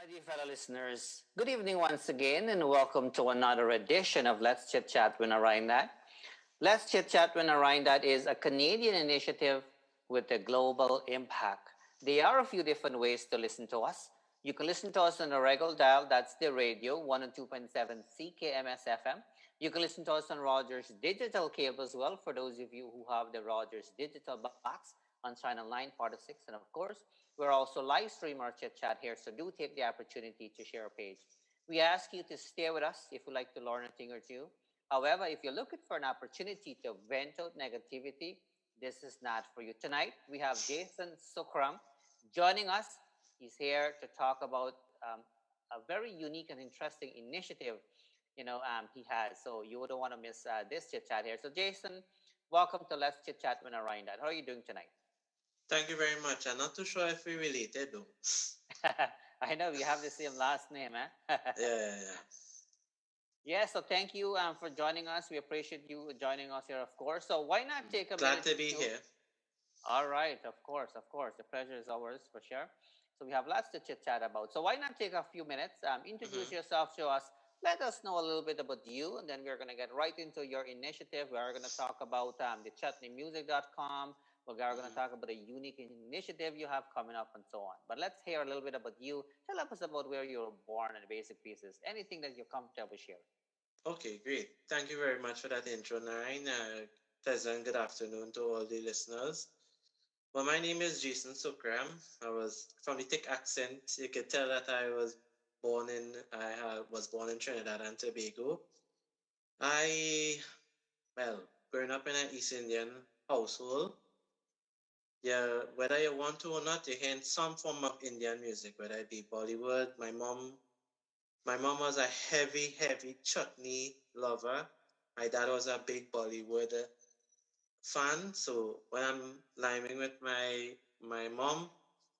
Dear fellow listeners. Good evening once again, and welcome to another edition of Let's Chit Chat with Narine Dat. Let's Chit Chat with Narine Dat is a Canadian initiative with a global impact. There are a few different ways to listen to us. You can listen to us on a regular dial, that's the radio, 102.7 CKMS FM. You can listen to us on Rogers Digital Cable as well, for those of you who have the Rogers Digital Box on Channel 9, Part of 6. And of course, we're also live stream our chit chat here, so do take the opportunity to share a page. We ask you to stay with us if you like to learn a thing or two. However, if you're looking for an opportunity to vent out negativity, this is not for you. Tonight, we have Jason Sukram joining us. He's here to talk about a very unique and interesting initiative, he has. So you wouldn't want to miss this chit chat here. So Jason, welcome to Let's Chit Chat with Ryan. How are you doing tonight? Thank you very much. I'm not too sure if we related though. I know we have the same last name, eh? Yeah. Yeah, so thank you for joining us. We appreciate you joining us here, of course. So why not take a Glad minute to be here. All right, of course. The pleasure is ours for sure. So we have lots to chit chat about. So why not take a few minutes, introduce yourself to us, let us know a little bit about you, and then we're going to get right into your initiative. We are going to talk about the ChutneyMusiccom. We're going to talk about a unique initiative you have coming up and so on. But let's hear a little bit about you. Tell us about where you were born and the basic pieces. Anything that you're comfortable sharing. Okay, great. Thank you very much for that intro, Nine. Pleasant good afternoon to all the listeners. Well, my name is Jason Sukram. I was from the thick accent. You could tell that was born in Trinidad and Tobago. I, well, growing up in an East Indian household, yeah, whether you want to or not, you hear some form of Indian music, whether it be Bollywood. My mom was a heavy chutney lover. My dad was a big Bollywood fan. So when I'm liming with my mom,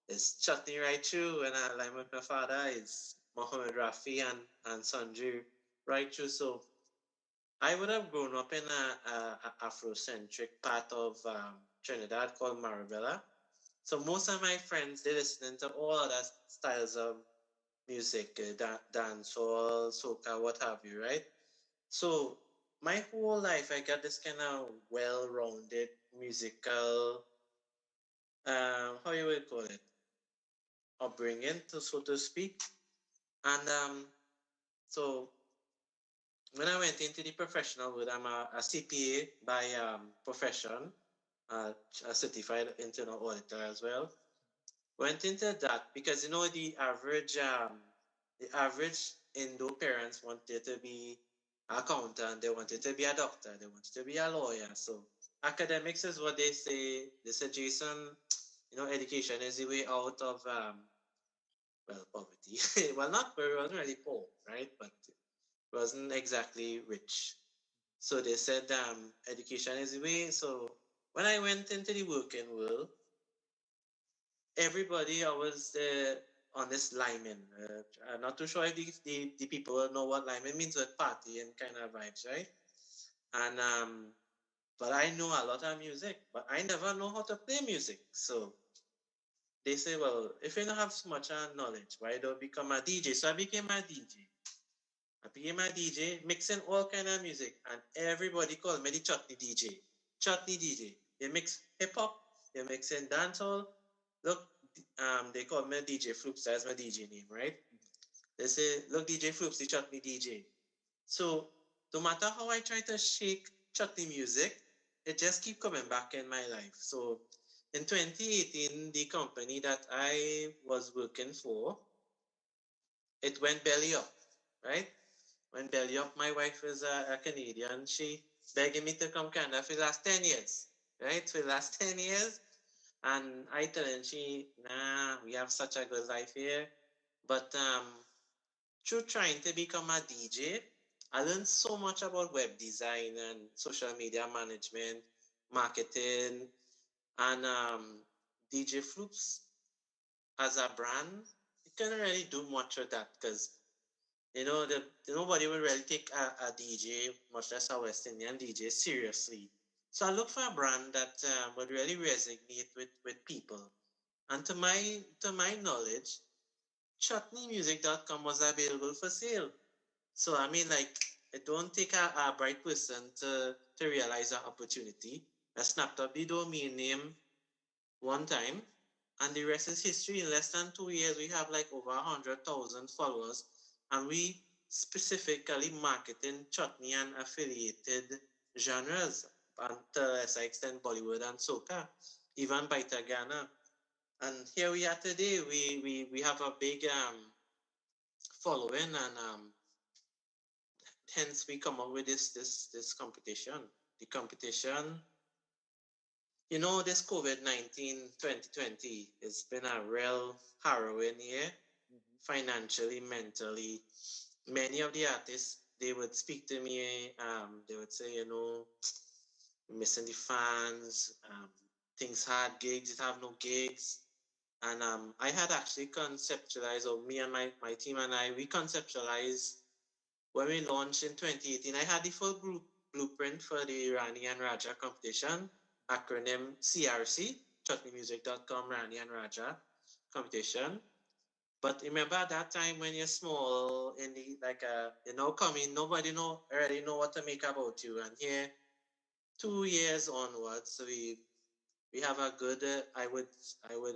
it's chutney right through. When I lime with my father, it's Mohammed Rafi and Sanju right through. So I would have grown up in a Afrocentric part of Trinidad called Marabella. So most of my friends, they listening to all other styles of music, dancehall, soca, what have you, right? So my whole life, I got this kind of well-rounded musical, how you would call it, upbringing, so to speak. And so when I went into the professional world, I'm a CPA by profession, a certified internal auditor as well. Went into that because the average Indo parents wanted to be an accountant, they wanted to be a doctor, they wanted to be a lawyer. So academics is what they say. They say, Jason, education is the way out of poverty. Well, not where it wasn't really poor, right? But it wasn't exactly rich. So they said education is the way. So when I went into the working world, everybody always on this liming. I'm not too sure if the people know what liming means, but party and kind of vibes, right? And but I know a lot of music, but I never know how to play music. So they say, well, if you don't have so much knowledge, why don't become a DJ? So I became a DJ. I became a DJ, mixing all kind of music, and everybody called me the Chutney DJ. Chutney DJ. You mix hip hop, you mix in dancehall. Look, they call me DJ Floops. That's my DJ name, right? They say, look, DJ Floops, the Chutney DJ. So no matter how I try to shake chutney music, it just keep coming back in my life. So in 2018, the company that I was working for, it went belly up, right? Went belly up. My wife is a Canadian. She begging me to come Canada for the last 10 years, right? For the last 10 years. And I tell her, she, nah, we have such a good life here. But through trying to become a DJ, I learned so much about web design and social media management, marketing, and DJ Floops as a brand. You can't really do much of that because nobody will really take a DJ, much less a West Indian DJ, seriously. So I look for a brand that would really resonate with people. And to my knowledge, ChutneyMusic.com was available for sale. So I mean, like, it don't take a bright person to realize that opportunity. I snapped up the domain name one time, and the rest is history. In less than 2 years, we have like over 100,000 followers, and we specifically marketing chutney and affiliated genres, and to a lesser extent Bollywood and soca, even Baita Ghana. And here we are today. We have a big following, and hence we come up with this competition. The competition, you know, this COVID-19 2020, it's been a real harrowing year, financially, mentally. Many of the artists, they would speak to me, they would say, you know, missing the fans, things hard, gigs, have no gigs. And I had actually conceptualized, or me and my team and I, we conceptualized when we launched in 2018. I had the full blueprint for the Rani and Raja competition, acronym CRC, ChutneyMusic.com, Rani and Raja competition. But remember at that time when you're small in the like you know coming, nobody already know what to make about you. And here, 2 years onwards, we have a good. I would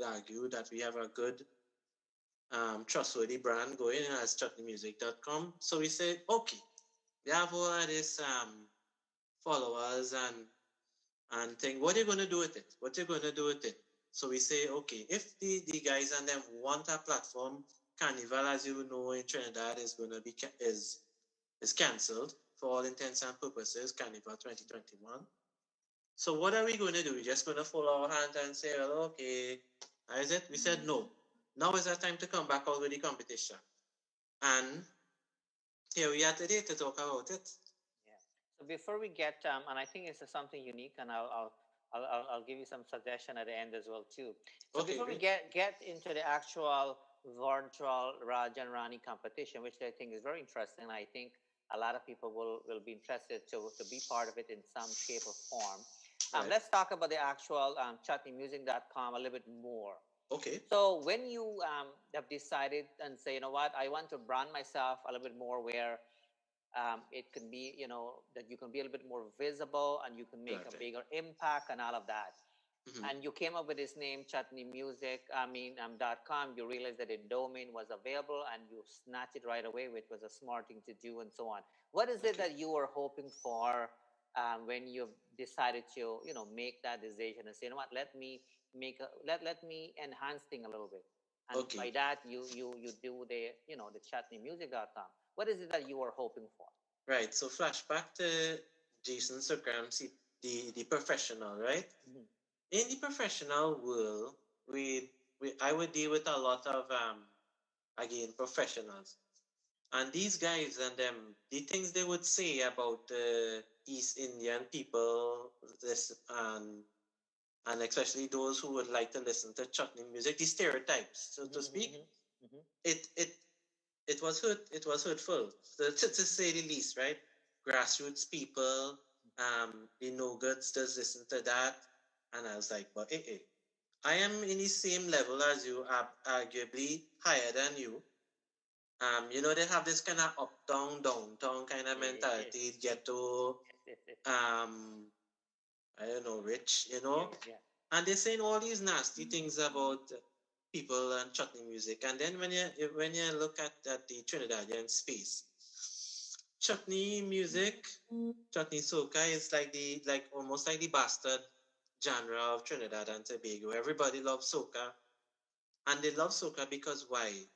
argue that we have a good trustworthy brand going as ChutneyMusic.com. So we said, okay, we have all of this followers and think, what are you going to do with it? What are you going to do with it? So we say, okay, if the guys and them want a platform, Carnival, as you know, in Trinidad is going to be is cancelled for all intents and purposes. Carnival 2021. So what are we going to do? We're just going to fold our hands and say, well, okay, is it? We said no. Now is the time to come back out with the competition. And here we are today to talk about it. Yeah. So before we get, and I think it's something unique, and I'll give you some suggestion at the end as well too. So Okay, before we great. get into the actual virtual Raj and Rani competition, which I think is very interesting, I think a lot of people will be interested to be part of it in some shape or form. Right. Let's talk about the actual ChutneyMusic.com a little bit more. Okay. So when you have decided and say, you know what, I want to brand myself a little bit more, where it can be, you know, that you can be a little bit more visible and you can make a bigger impact and all of that. And you came up with this name, ChutneyMusic.com. You realized that a domain was available and you snatched it right away, which was a smart thing to do, and so on. What is it that you were hoping for when you decided to, you know, make that decision and say, you know what, let me let me enhance thing a little bit. And by that, you do the, you know, the ChutneyMusic.com. What is it that you were hoping for? Right. So flashback to Jason Sukram, the professional, right? In the professional world, I would deal with a lot of again professionals, and these guys and them, the things they would say about the East Indian people, this and especially those who would like to listen to chutney music, the stereotypes, so to speak. It it was hurtful to say the least, right? Grassroots people, the no goods does listen to that, and I was like, but I am in the same level as you, arguably higher than you. You know, they have this kind of uptown, downtown kind of mentality, ghetto, I don't know, rich, you know, and they're saying all these nasty things about people and chutney music. And then when you look at the Trinidadian space, chutney music, chutney soca is like almost like the bastard genre of Trinidad and Tobago. Everybody loves soca, and they love soca because why?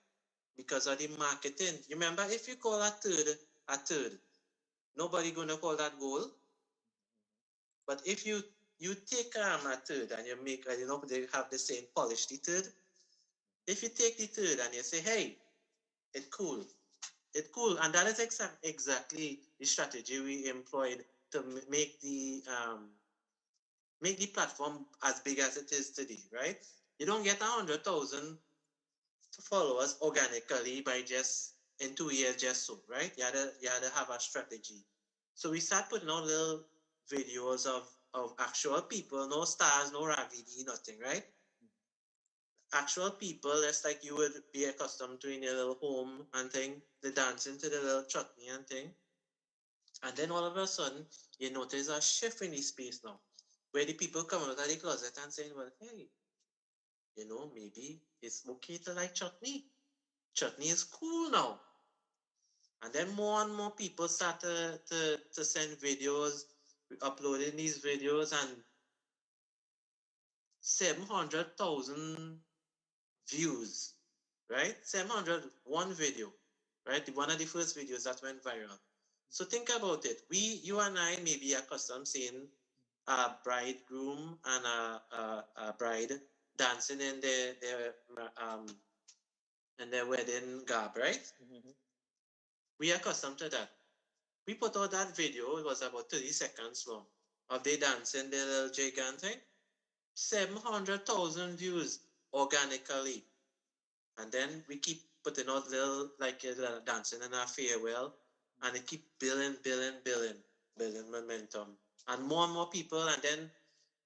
Because of the marketing. You remember, if you call a third, nobody gonna call that gold. But if you take a third and you make, you know, they have the same polish the third. If you take the third and you say, hey, it's cool, and that is exactly the strategy we employed to make the platform as big as it is today, right? You don't get 100,000 followers organically by just in 2 years, just so, right? You had to have a strategy. So we start putting out little videos of actual people, no stars, no Ravidi, nothing, right? actual people, just like you would be accustomed to in your little home and thing, they dancing to the little chutney and thing. And then all of a sudden, you notice a shift in the space now, where the people come out of the closet and saying, well, hey, maybe it's okay to like chutney. Chutney is cool now. And then more and more people start to send videos, uploading these videos, and 700,000 views, right? 701 video, right? One of the first videos that went viral. So think about it. You and I may be accustomed seeing a bridegroom and a bride dancing in their wedding garb, right? Mm-hmm. We are accustomed to that. We put out that video, it was about 30 seconds long, of they dancing their little jig and thing. 700,000 views organically. And then we keep putting out little, like dancing in our farewell, and it keep building momentum. And more people, and then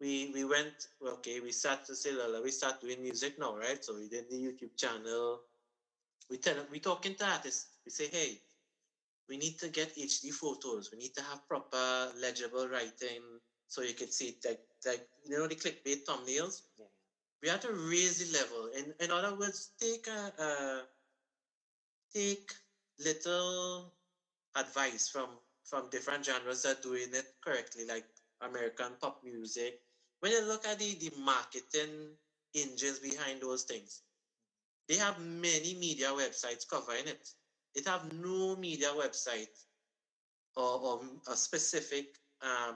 we went, okay, we start to say, we start doing music now, right? So we did the YouTube channel. We talking to artists. We say, hey, we need to get HD photos. We need to have proper legible writing so you can see it, like the clickbait thumbnails. Yeah. We have to raise the level. In other words, take little advice from different genres that are doing it correctly, like American pop music. When you look at the marketing engines behind those things, they have many media websites covering it. It have no media website or a specific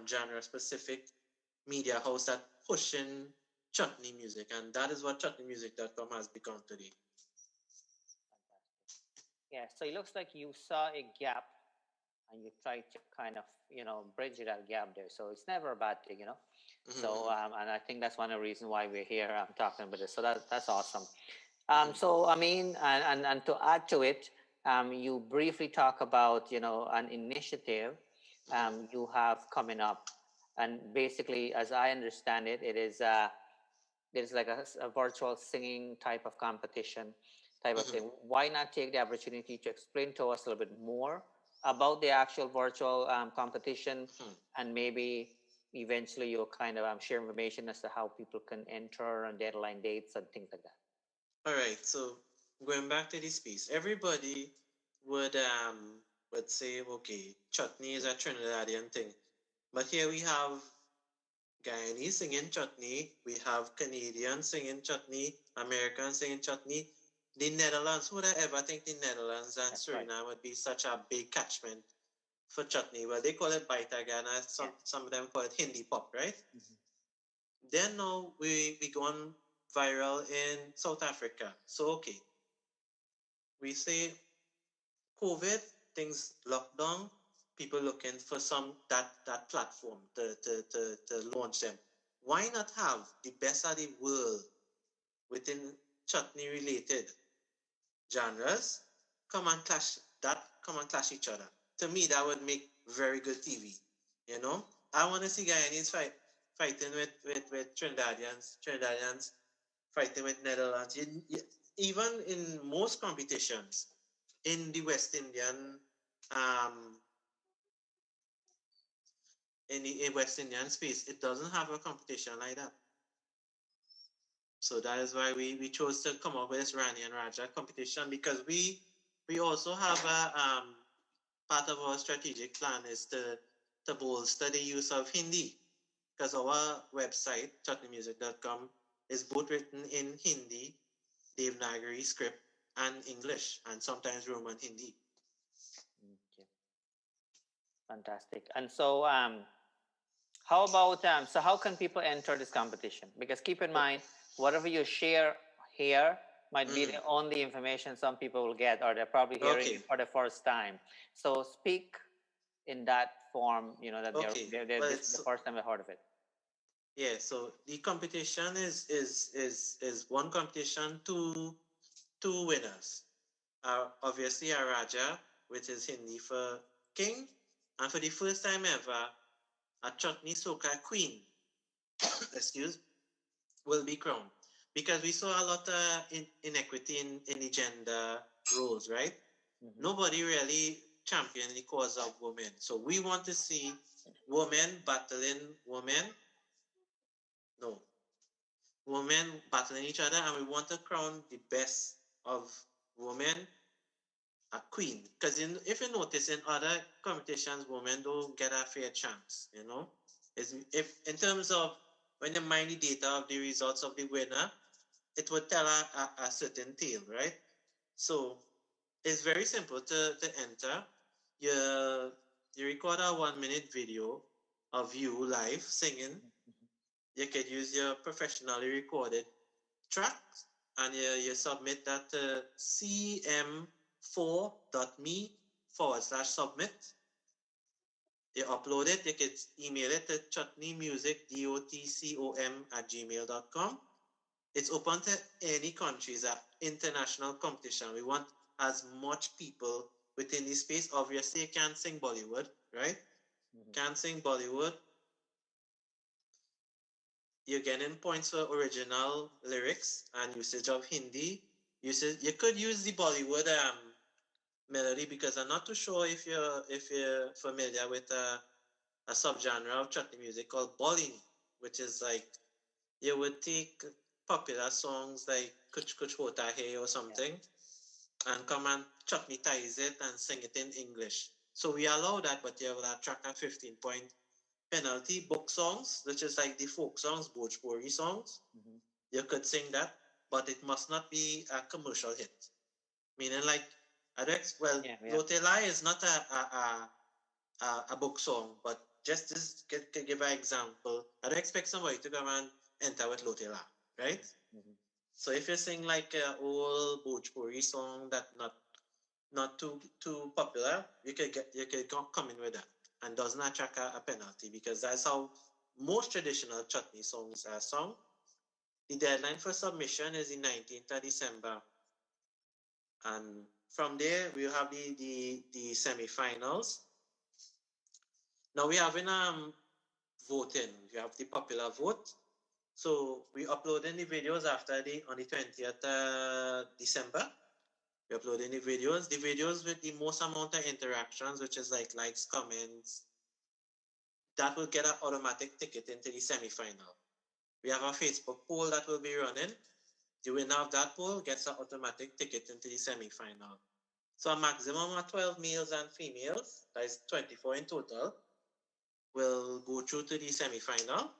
genre, specific media house that pushing chutney music, and that is what ChutneyMusic.com has become today. Yeah, so it looks like you saw a gap and you tried to kind of, bridge that gap there. So it's never a bad thing, Mm-hmm. So, and I think that's one of the reasons why we're here talking about this. So that's awesome. Mm-hmm. So, I mean, and to add to it, you briefly talk about, an initiative you have coming up. And basically, as I understand it, it's like a virtual singing type of competition type of thing. Why not take the opportunity to explain to us a little bit more about the actual virtual competition, and maybe eventually you'll kind of share information as to how people can enter and deadline dates and things like that. All right, so going back to this piece, everybody would say, okay, chutney is a Trinidadian thing, but here we have Guyanese singing chutney, we have Canadians singing chutney, Americans singing chutney. The Netherlands, who would I ever think the Netherlands and Suriname would be such a big catchment for chutney? Well, they call it Baitagana, some of them call it Hindi pop, right? Mm-hmm. Then now we gone viral in South Africa. So okay, we say COVID, things locked down, people looking for that platform to launch them. Why not have the best of the world within chutney related genres come and clash each other? To me, that would make very good TV. I want to see Guyanese fighting with Trinidadians fighting with Netherlands. Even in most competitions in the West Indian in the West Indian space, it doesn't have a competition like that. So that is why we chose to come up with this Rani and Raja competition, because we also have a part of our strategic plan is to bolster the use of Hindi, because our website ChutneyMusiccom is both written in Hindi, Devanagari script, and English, and sometimes Roman Hindi. Okay. Fantastic. And so how about so how can people enter this competition? Because keep in mind, whatever you share here might be the only information some people will get, or they're probably hearing it for the first time. So speak in that form, that this is the first time I heard of it. Yeah, so the competition is one competition, two winners. Obviously a Raja, which is Hindi for king, and for the first time ever, a Chutney Soca queen, will be crowned. because we saw a lot of inequity in the gender roles, right? Nobody really championed the cause of women. So we want to see women battling women. No, women battling each other, and we want to crown the best of women a queen. Because if you notice in other competitions, women don't get a fair chance. You know, if in terms of when you mine the data of the results of the winner, it would tell a certain tale, right? So it's very simple to enter. You you record a 1 minute video of you live singing. You could use your professionally recorded track and you submit that to cm4.me/submit. You upload it, you could email it to chutneymusiccom@gmail.com. It's open to any countries, international competition. We want as much people within this space. Obviously, you can't sing Bollywood, right? Can't sing Bollywood. You're getting points for original lyrics and usage of Hindi. You could use the Bollywood melody, because I'm not too sure if you're familiar with a subgenre of chutney music called Bollywood, which is like you would take popular songs like Kuch Kuch Hota Hai or something, and come and chutneytize it and sing it in English. So we allow that, but you will attract a 15-point penalty. Book songs, which is like the folk songs, Bhojpuri songs, you could sing that, but it must not be a commercial hit. Meaning, like, Lotela is not a book song, but just to give an example, I don't expect somebody to come and enter with Lotela, right? So if you sing like an old Bhojpuri song that not too popular, you could come in with that and does not attract a penalty, because that's how most traditional chutney songs are sung. The deadline for submission is the 19th of December, and from there we'll have the semi-finals. Now we have in voting. We have the popular vote. So we uploading the videos on the 20th December. We uploading the videos with the most amount of interactions, which is like likes, comments. That will get an automatic ticket into the semi-final. We have a Facebook poll that will be running. The winner of that poll gets an automatic ticket into the semi-final. So a maximum of 12 males and females, that is 24 in total, will go through to the semi-final.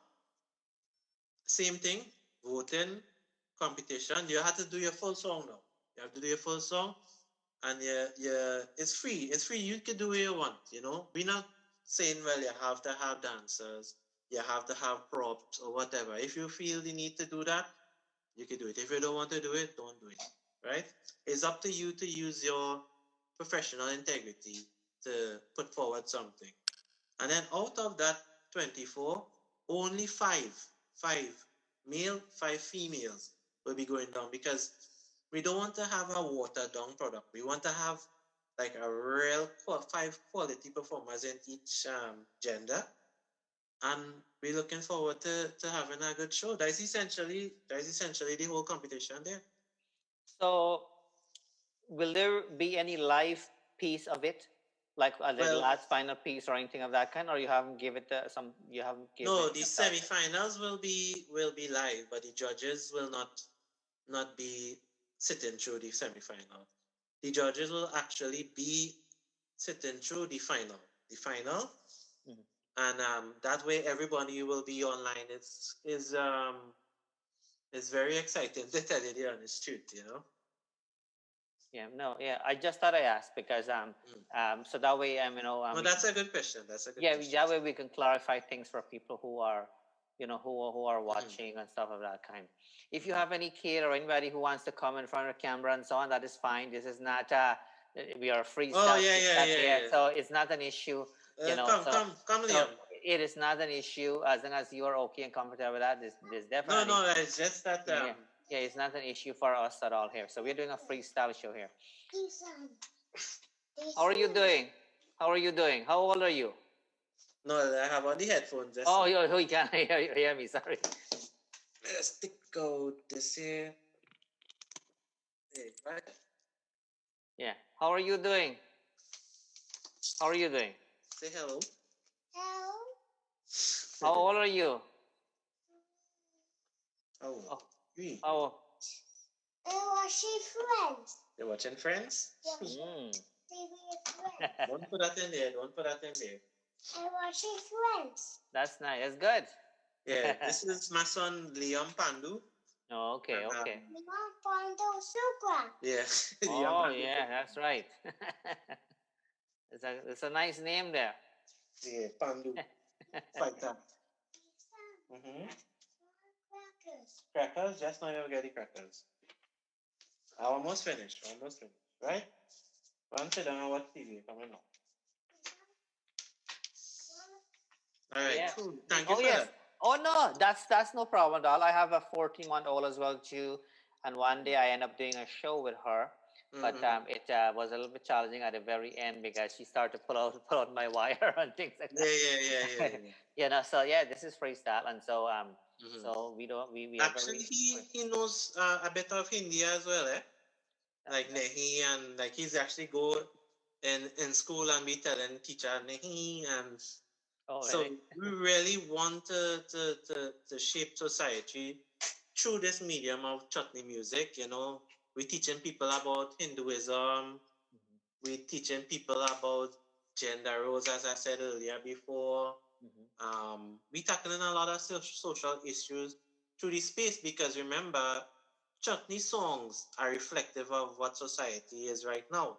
Same thing, voting, competition. You have to do your full song now. You have to do your full song, and it's free. It's free. You can do what you want. You know, we're not saying, well, you have to have dancers, you have to have props or whatever. If you feel the need to do that, you can do it. If you don't want to do it, don't do it. Right? It's up to you to use your professional integrity to put forward something. And then out of that 24, only five male, 5 females will be going down, because we don't want to have a watered down product. We want to have like a real 5 quality performers in each gender, and we're looking forward to having a good show. That is essentially the whole competition there. So, will there be any live piece of it, like the last final piece or anything of that kind, or you haven't given it some? You haven't given. No, the semi-finals will be live, but the judges will not be sitting through the semi-final. The judges will actually be sitting through the final. And that way everybody will be online. It's very exciting, to tell you the honest truth, you know. I just thought I asked because so that way no, that's a good question. Question. That way we can clarify things for people who are who are watching and stuff of that kind. If you have any kid or anybody who wants to come in front of the camera and so on, that is fine. This is not we are freestyle. So it's not an issue. Come, Liam. It is not an issue as long as you are okay and comfortable with that. There's definitely no. It's just that it's not an issue for us at all here. So we're doing a freestyle show here. How are you doing? How old are you? No, I have on the headphones. Oh, you can't hear me. Sorry. go this year. Hey, right? Yeah. How are you doing? How are you doing? Say hello. Hello. How old are you? Oh, we. Oh. I'm watching Friends. You're watching Friends? Mm. Don't put that in there. Don't put that in there. I'm watching Friends. That's nice. That's good. Yeah, this is my son Liam Pandu. Oh, okay, And, okay. Mom, Pondo, Soca. Yeah. Liam Oh, Pandu. yeah, that's right. It's a nice name there. Yeah, Pandu. Fighter. Mm-hmm. Crackers. Crackers? Just now you'll get the crackers. I almost finished. Almost finished. Right? Run sit down and watch TV. Coming up. All right, Yeah. cool. Thank you Oh, for yes. that. Oh, no, that's no problem at all. I have a 14-month-old as well, too. And one day I end up doing a show with her. But Mm-hmm. it was a little bit challenging at the very end because she started to pull out my wire and things like Yeah, that. yeah. You know, so yeah, this is freestyle, and so Mm-hmm. so we are Actually, very. he knows a bit of Hindi as well, eh? Like Nehi, and like he's actually go in school and be telling teacher Nehi, and Oh, so really? we really want to shape society through this medium of chutney music. You know, we're teaching people about Hinduism. Mhm, We're teaching people about gender roles, as I said earlier before. mhm. We tackling a lot of social issues through this space because remember, chutney songs are reflective of what society is right now.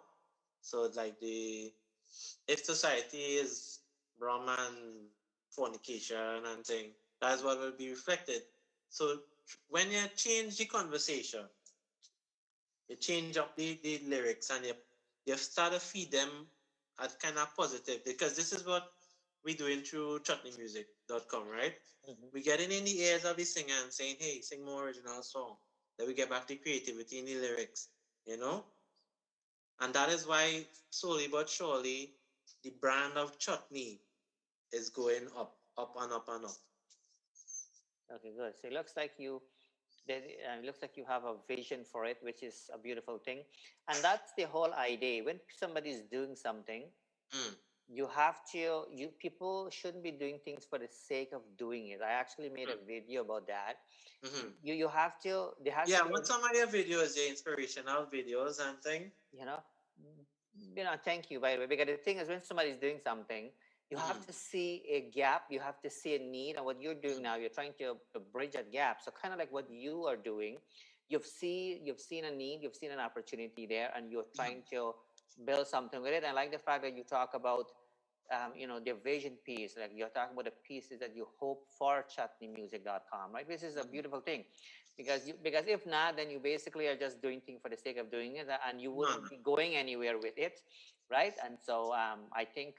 So like if society is Brahman fornication and thing, that's what will be reflected. So when you change the conversation, you change up the lyrics and you start to feed them at kind of positive because this is what we're doing through ChutneyMusic.com, right? Mhm. We're getting in the ears of the singer and saying, hey, sing more original song. Then we get back to creativity in the lyrics, you know? And that is why slowly but surely the brand of chutney is going up and up and up. Okay, good. So it looks like it looks like you have a vision for it, which is a beautiful thing, and that's the whole idea. When somebody is doing something, Mm. you have to you people shouldn't be doing things for the sake of doing it. I actually made a video about that. Mm-hmm. You have to there has Yeah, to be what some of your videos, your inspirational videos and thing? you know thank you, by the way, because the thing is, when somebody's doing something, you have to see a gap, you have to see a need, and what you're doing now, you're trying to bridge that gap. So kind of like what you are doing, you've seen a need, you've seen an opportunity there, and you're trying to build something with it. I like the fact that you talk about the vision piece, like you're talking about the pieces that you hope for ChutneyMusic.com, right? This is a beautiful thing, because if not, then you basically are just doing things for the sake of doing it, and you wouldn't be going anywhere with it, right? And so I think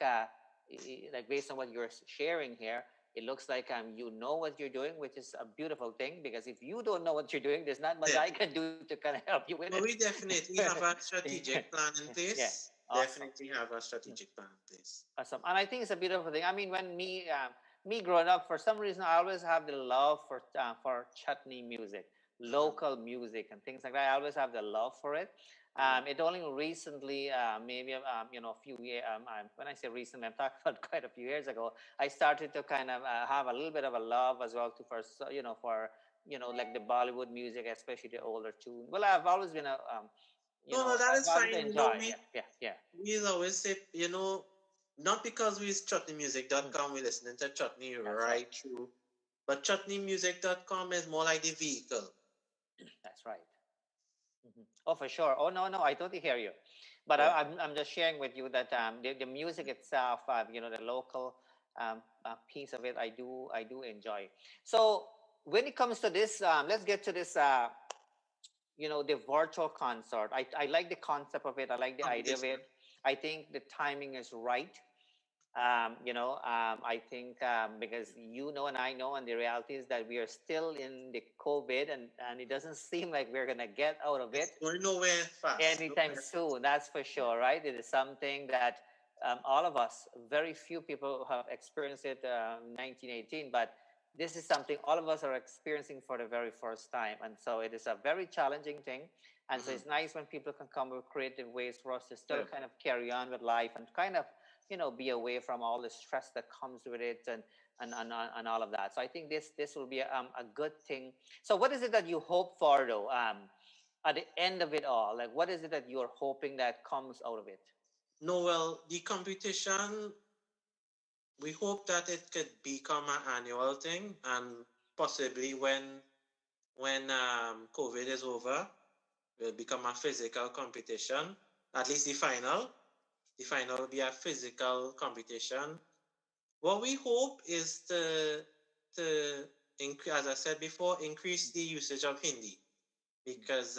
like based on what you're sharing here, it looks like you know what you're doing, which is a beautiful thing, because if you don't know what you're doing, there's not much Yeah. I can do to kind of help you with it. Well, we definitely have a strategic plan in place. Yeah, awesome. Definitely have a strategic plan in place. Awesome. And I think it's a beautiful thing. I mean, when me growing up, for some reason, I always have the love for chutney music, local music, and things like that. I always have the love for it. It only recently, maybe a few years. When I say recently, I'm talking about quite a few years ago. I started to kind of have a little bit of a love as well to for like the Bollywood music, especially the older tune. Well, I've always been a No, that is I've always fine. You know, enjoyed. Yeah. we always say, not because we ChutneyMusic.com, we're listening to Chutney That's right through, but ChutneyMusic.com is more like the vehicle. That's right. Oh, for sure. Oh, no, I totally hear you. But Yeah. I'm just sharing with you that the music itself, the local piece of it, I do enjoy. So when it comes to this, let's get to this. The virtual concert. I like the concept of it. I like the idea of Competition. it. I think the timing is right. I think because and I know, and the reality is that we are still in the COVID, and it doesn't seem like we're gonna get out of it Going nowhere fast. anytime soon. That's for sure, right? It is something that all of us, very few people have experienced it 1918, but this is something all of us are experiencing for the very first time. And so it is a very challenging thing. And so Mm-hmm. it's nice when people can come with creative ways for us to still Yeah. kind of carry on with life and kind of, be away from all the stress that comes with it and all of that. So I think this will be a good thing. So what is it that you hope for though? At the end of it all, like what is it that you're hoping that comes out of it? No, well, the competition, we hope that it could become an annual thing, and possibly when COVID is over, will become a physical competition. At least the final. The final will be a physical competition. What we hope is to as I said before, increase the usage of Hindi, because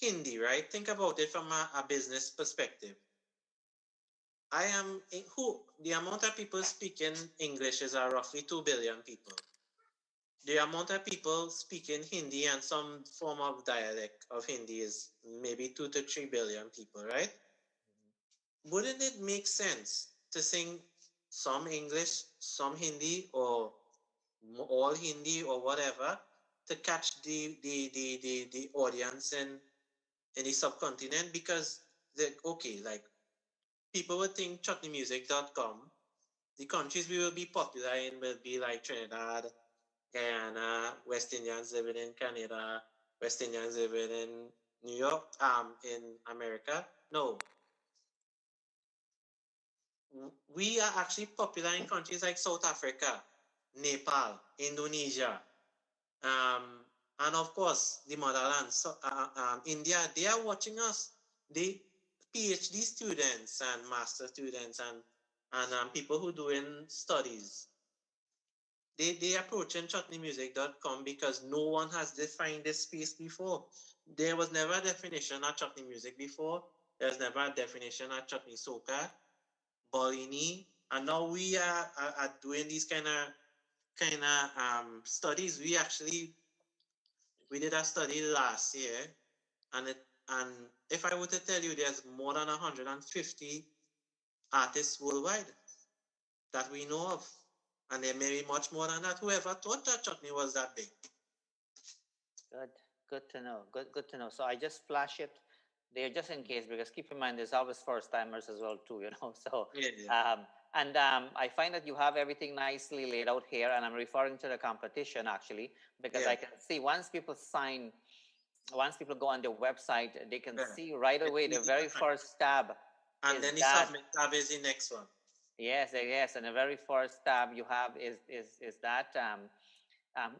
Hindi, right? Think about it from a business perspective. I am who the amount of people speaking English is roughly 2 billion people. The amount of people speaking Hindi and some form of dialect of Hindi is maybe 2 to 3 billion people, right? Wouldn't it make sense to sing some English, some Hindi, or all Hindi or whatever to catch the audience in the subcontinent? Because okay, like people would think ChutneyMusic.com, the countries we will be popular in will be like Trinidad, Guyana, West Indians living in Canada, West Indians living in New York, in America. No, we are actually popular in countries like South Africa, Nepal, Indonesia, and of course the motherland, so, India. They are watching us. They PhD students and master students and people who doing studies. They approaching ChutneyMusic.com because no one has defined this space before. There was never a definition of chutney music before. There's never a definition of chutney soca, Bolini, and now we are doing these kind of studies. We did a study last year, and if I were to tell you, there's more than 150 artists worldwide that we know of, and there may be much more than that. Whoever thought that chutney was that big? Good, good to know. Good to know. So I just flash it there just in case, because keep in mind there's always first timers as well too. So Yeah, yeah. and I find that you have everything nicely laid out here, and I'm referring to the competition actually because Yeah. I can see once people go on their website, they can Yeah. see right It's away the easy to very find. first tab And is then the that. submit tab is the next one. Yes, yes, and the very first tab you have is that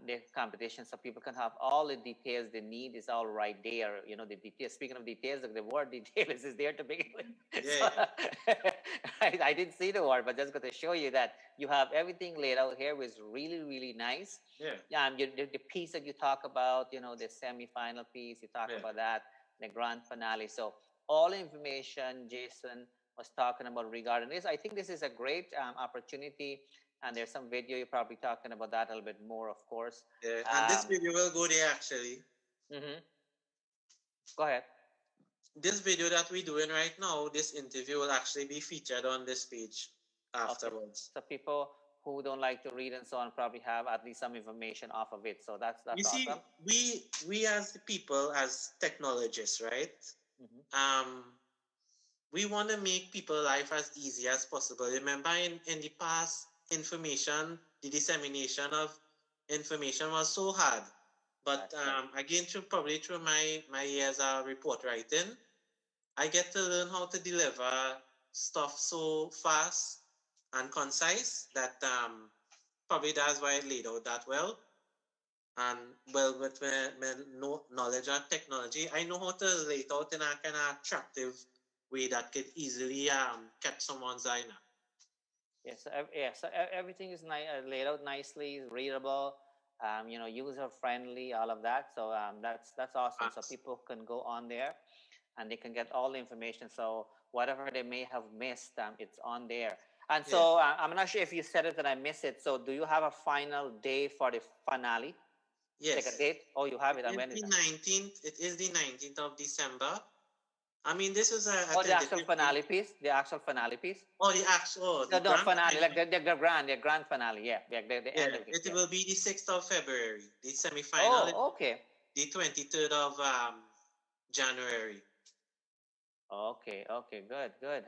the competition, so people can have all the details they need is all right there. The details. Speaking of details, the word details is there to begin with. So, Yeah, I didn't see the word, but just got to show you that you have everything laid out here, was really really nice. yeah, The piece that you talk about, the semi-final piece, you talk yeah, about that, the grand finale. So all information Jason was talking about regarding this. I think this is a great opportunity, and there's some video you're probably talking about that a little bit more, of course. yeah. And this video will go there actually. Mm-hmm. Go ahead. This video that we're doing right now, this interview will actually be featured on this page afterwards. Okay. So people who don't like to read and so on probably have at least some information off of it. So that's You see, awesome. we as the people, as technologists, right? Mm-hmm. We want to make people life as easy as possible. Remember, in the past, the dissemination of information was so hard. But again, probably through my years of report writing, I get to learn how to deliver stuff so fast and concise that probably that's why it laid out that well. And well, with my knowledge of technology, I know how to lay it out in a kind of attractive way that could easily catch someone's eye now. Yes, so everything is laid out nicely, readable, user friendly, all of that. So that's awesome. So people can go on there, and they can get all the information. So whatever they may have missed, it's on there. And so I'm not sure if you said it and I missed it. So do you have a final day for the finale? Yes. Like a date? Oh, you have it. It is the 19th of December. I mean, this is a Oh, the actual tentative thing. finale piece. The actual finale piece. Oh, the actual, No, the no grand finale, like finale. the grand finale. Yeah, the Yeah, end of it. it Yeah. will be the 6th of February. The semi-final is Oh, okay. the 23rd of January. Okay, okay, good, good.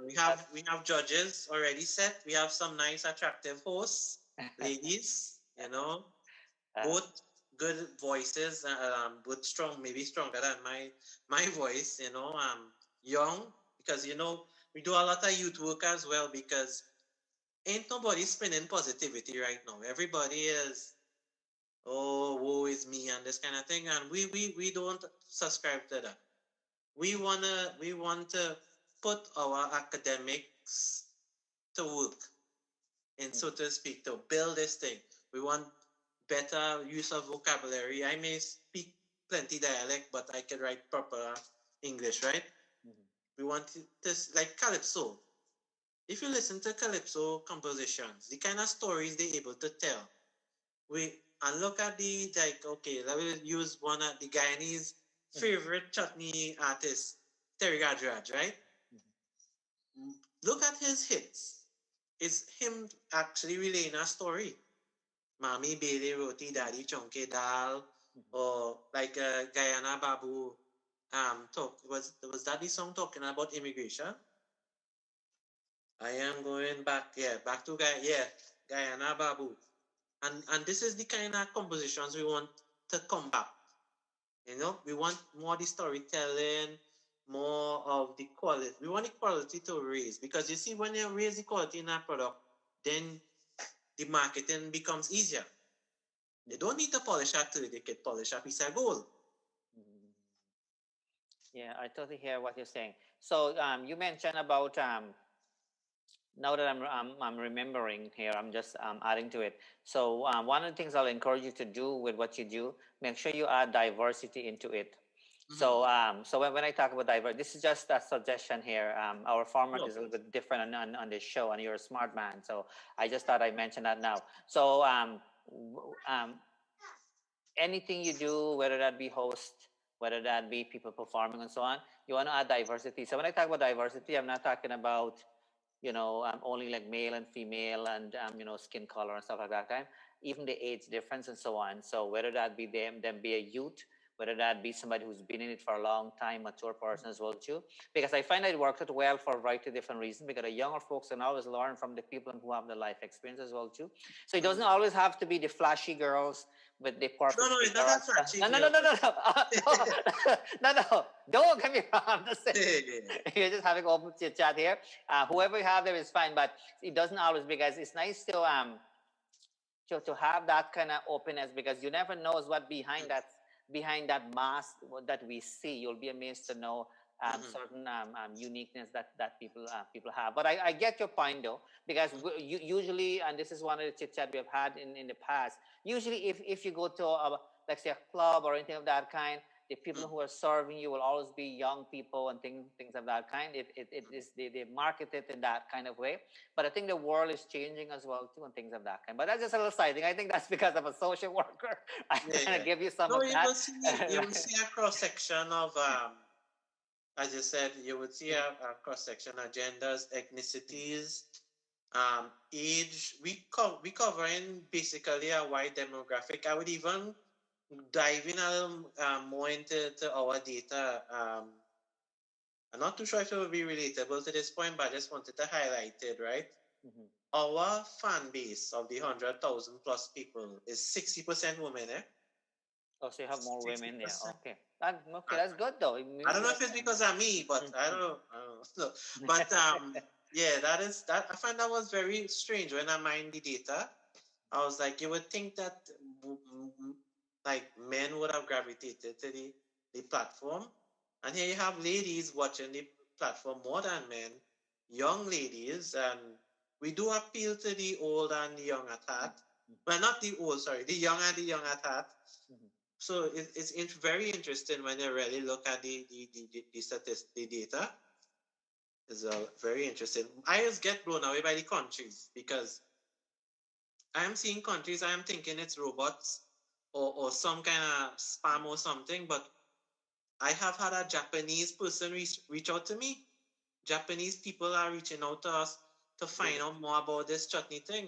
We have judges already set. We have some nice, attractive hosts, ladies. You know, uh, both good voices. Both strong, maybe stronger than my voice. You know, young because we do a lot of youth work as well because ain't nobody spinning positivity right now. Everybody is oh woe is me and this kind of thing, and we don't subscribe to that. We want to put our academics to work, and so to speak, to build this thing. We want better use of vocabulary. I may speak plenty dialect, but I can write proper English, right? mhm. We want this like calypso. If you listen to calypso compositions, the kind of stories they're able to tell, we and look at the like okay, let me use one of the Guyanese favorite chutney artist, Terry Gadraj, right? Look at his hits. It's him actually relaying a story. Mami Bele Roti Daddy Chonke Dal, or like Guyana Babu talk was that the song talking about immigration? I am going back, yeah, back to Guyana Babu. And this is the kind of compositions we want to come back. We want more the storytelling, more of the quality. We want the quality to raise because you see, when you raise the quality in a product, then the marketing becomes easier. They don't need to polish up to they can polish a piece of gold. Yeah, I totally hear what you're saying. So you mentioned about now that I'm remembering here, I'm just adding to it. So one of the things I'll encourage you to do with what you do, make sure you add diversity into it. So so when I talk about diversity, this is just a suggestion here. Our format is a little bit different on this show, and you're a smart man. So I just thought I'd mention that now. So anything you do, whether that be host, whether that be people performing and so on, you want to add diversity. So when I talk about diversity, I'm not talking about only like male and female and skin color and stuff like that. Time even the age difference and so on. So whether that be them be a youth, whether that be somebody who's been in it for a long time, mature person as well too. Because I find that it works out well for a variety of different reasons. Because the younger folks can always learn from the people who have the life experience as well too. So it doesn't always have to be the flashy girls with the No, perfect no, it's figure not and that stuff. flashy No, no, no, girl. no, no, no, no, no. Don't get me wrong. I'm just saying. You're just having open chit chat here. Whoever you have there is fine, but it doesn't always because it's nice to have that kind of openness because you never knows what behind that mask that we see. You'll be amazed to know certain uniqueness that people have. But I get your point though because usually, and this is one of the chit chat we have had in the past. Usually, if you go to let's say a club or anything of that kind, the people who are serving you will always be young people and things of that kind. It is they market it in that kind of way. But I think the world is changing as well too and things of that kind. But that's just a little side thing. I think that's because I'm a social worker. I'm gonna give you some No, of that. you will see a cross section of as you said, you would see a cross section of genders, ethnicities, age. We covering basically a wide demographic. I would even dive in a little more into our data. I'm not too sure if it will be relatable to this point, but I just wanted to highlight it, right? Our fan base of the 100,000 plus people is 60% women, eh? Oh, so you have more women there. 60%. Okay. Okay, that's good though. I don't know if it's because of me, but I don't know. But yeah, that. I find that was very strange when I mined the data. I was like, you would think that like men would have gravitated to the platform, and here you have ladies watching the platform more than men, young ladies, and we do appeal to the old and the young at heart. Well, not the old, sorry, the young and the young at heart. So it's very interesting when you really look at the data. It's very interesting. I just get blown away by the countries because I am seeing countries. I am thinking it's robots or some kind of spam or something. But I have had a Japanese person reach out to me. Japanese people are reaching out to us to find out more about this chutney thing.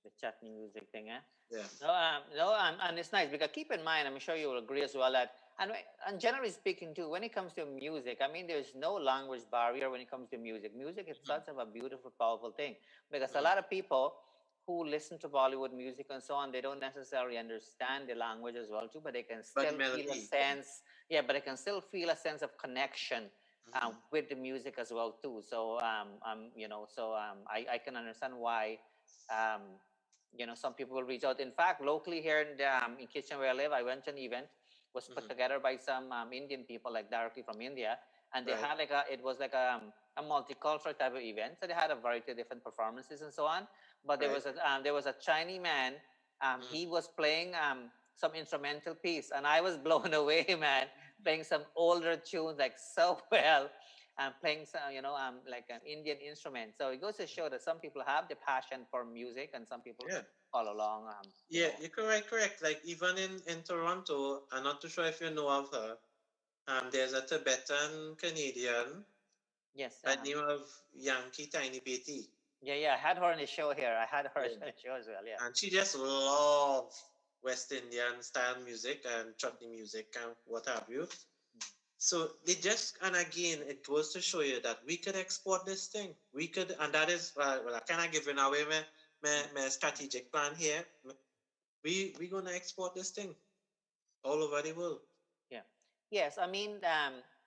The chutney music thing, eh? Yeah. No, and it's nice because keep in mind, I'm sure you will agree as well that, and generally speaking too, when it comes to music, I mean, there's no language barrier when it comes to music. Music is such a beautiful, powerful thing because a lot of people who listen to Bollywood music and so on, they don't necessarily understand the language as well too, but they can But still feel a melody. sense, yeah, but they can still feel a sense of connection with the music as well too. So, I can understand why. Um, some people will reach out. In fact, locally here in Kitchen where I live, I went to an event was put together by some Indian people, like directly from India, and they had it was like a multicultural type of event. So they had a variety of different performances and so on. But there was a Chinese man. He was playing some instrumental piece, and I was blown away, man. Playing some older tunes like so well, playing some, like an Indian instrument. So it goes to show that some people have the passion for music, and some people follow along. Yeah, you're correct. Like even in Toronto, I'm not too sure if you know of her. There's a Tibetan Canadian Yes. by the name of Yankee Tiny Betty. Yeah. I had her on the show here. I had her on the show as well. Yeah. And she just loves West Indian style music and chutney music and what have you. So they just, and again, it goes to show you that we could export this thing. We could, and that is, I kind of giving away my strategic plan here. We gonna export this thing all over the world. Yeah. Yes. I mean,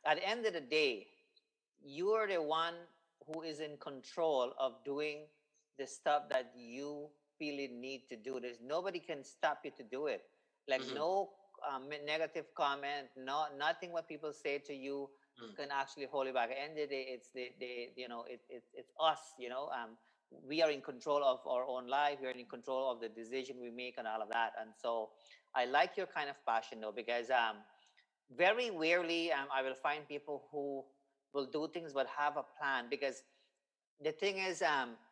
at the end of the day, you are the one who is in control of doing the stuff that you feel you need to do. There's nobody can stop you to do it. Like no negative comment, nothing what people say to you can actually hold you back. At the end of the day, it's it's us. We are in control of our own life. We are in control of the decision we make and all of that. And so, I like your kind of passion though, because very rarely I will find people who will do things but have a plan, because the thing is,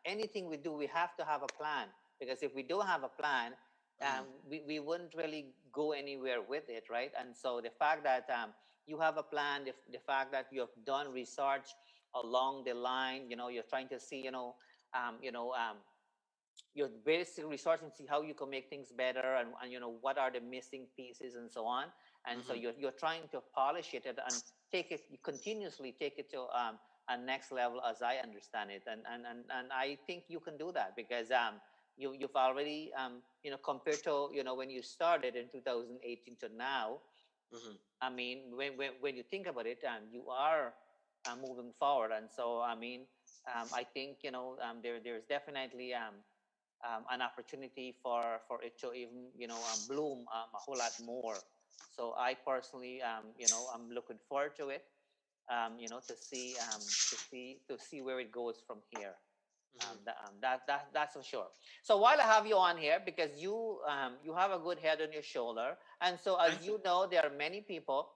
anything we do, we have to have a plan, because if we don't have a plan, we wouldn't really go anywhere with it, right? And so the fact that you have a plan, the fact that you have done research along the line, you're trying to see, you're basically researching to see how you can make things better, and what are the missing pieces and so on. And so you're trying to polish it and take it, you continuously take it to a next level, as I understand it. And I think you can do that, because you've already compared to when you started in 2018 to now. I mean, when you think about it, you are moving forward. And so I mean, I think there's definitely an opportunity for it to even bloom a whole lot more. So I personally I'm looking forward to it, to see where it goes from here. That's for sure. So while I have you on here, because you have a good head on your shoulder, and so as you know, there are many people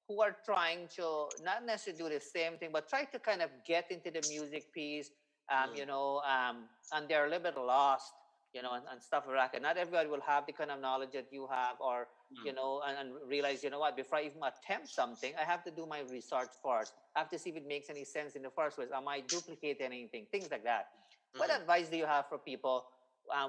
who are trying to not necessarily do the same thing, but try to kind of get into the music piece, and they're a little bit lost, and stuff like that. And not everybody will have the kind of knowledge that you have, or and realize, what, before I even attempt something, I have to do my research first. I have to see if it makes any sense in the first place. Am I duplicating anything? Things like that. What advice do you have for people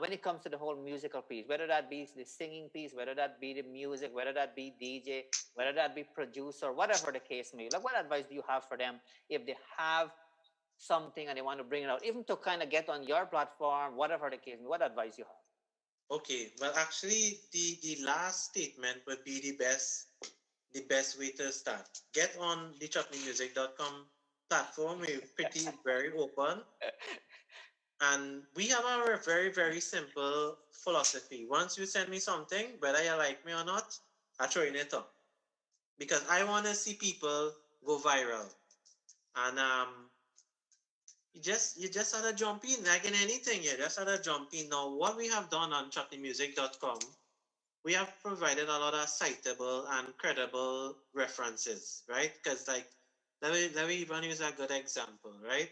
when it comes to the whole musical piece, whether that be the singing piece, whether that be the music, whether that be DJ, whether that be producer, whatever the case may be? Like, what advice do you have for them if they have something and they want to bring it out, even to kind of get on your platform, whatever the case may be? What advice you have? Okay, well, actually, the last statement would be the best way to start. Get on the ChutneyMusic.com platform. We're pretty very open. And we have our very, very simple philosophy. Once you send me something, whether you like me or not, I'm throwing it up. Because I want to see people go viral. And you just have to jump in, like in anything, you just have to jump in. Now, what we have done on ChutneyMusic.com, we have provided a lot of citable and credible references, right? Because, like, let me even use a good example, right?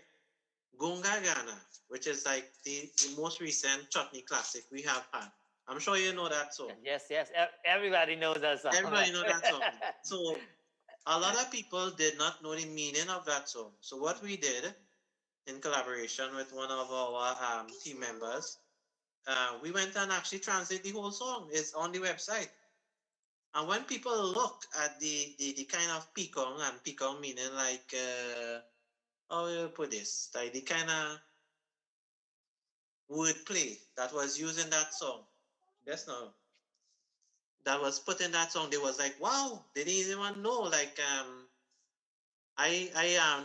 Gunga Gana, which is like the most recent chutney classic we have had. I'm sure you know that song. Yes. Everybody knows that song. Everybody knows that song. So a lot of people did not know the meaning of that song. So what we did, in collaboration with one of our team members, we went and actually translate the whole song. It's on the website. And when people look at the kind of pikong, and pikong meaning like, how do you put this? Like the kind of wordplay that was used in that song. Yes, no. That was put in that song. They was like, wow, they didn't even know. Like, I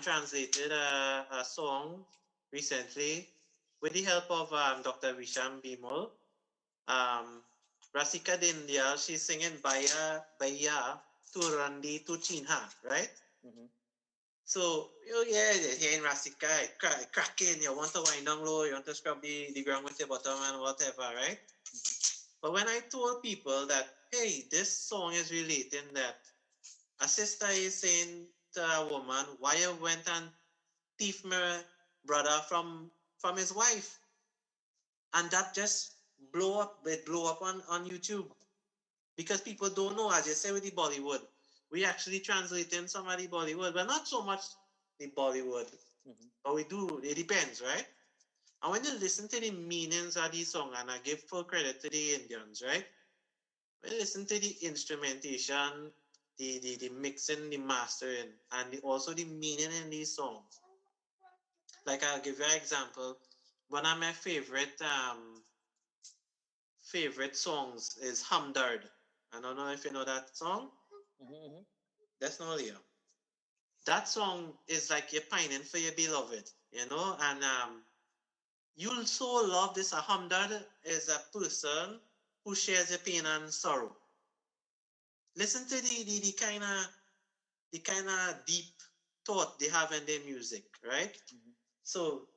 translated a song recently with the help of Dr. Visham Bimal. Rasika Dindia, she's singing Baya Baya Turandi Tu Chinha, right? Mm-hmm. So, yeah, here in Rasika, cracking, you want to wind down low, you want to scrub the ground with your bottom and whatever, right? Mm-hmm. But when I told people that, hey, this song is relating that a sister is saying to a woman, why you went and thief my brother from his wife? And that just blow up, it blow up on YouTube. Because people don't know, as you say with the Bollywood, we actually translating some of the Bollywood, but not so much the Bollywood. Mm-hmm. But we do, it depends, right? And when you listen to the meanings of these songs, and I give full credit to the Indians, right? When you listen to the instrumentation, the mixing, the mastering, and also the meaning in these songs. Like I'll give you an example. One of my favorite songs is Hamdard. I don't know if you know that song. Mm-hmm. That's not Leo. That song is like you're pining for your beloved, you know, and you'll so love this. A Hamdard is a person who shares your pain and sorrow. Listen to the kind of deep thought they have in their music, right? Mm-hmm. So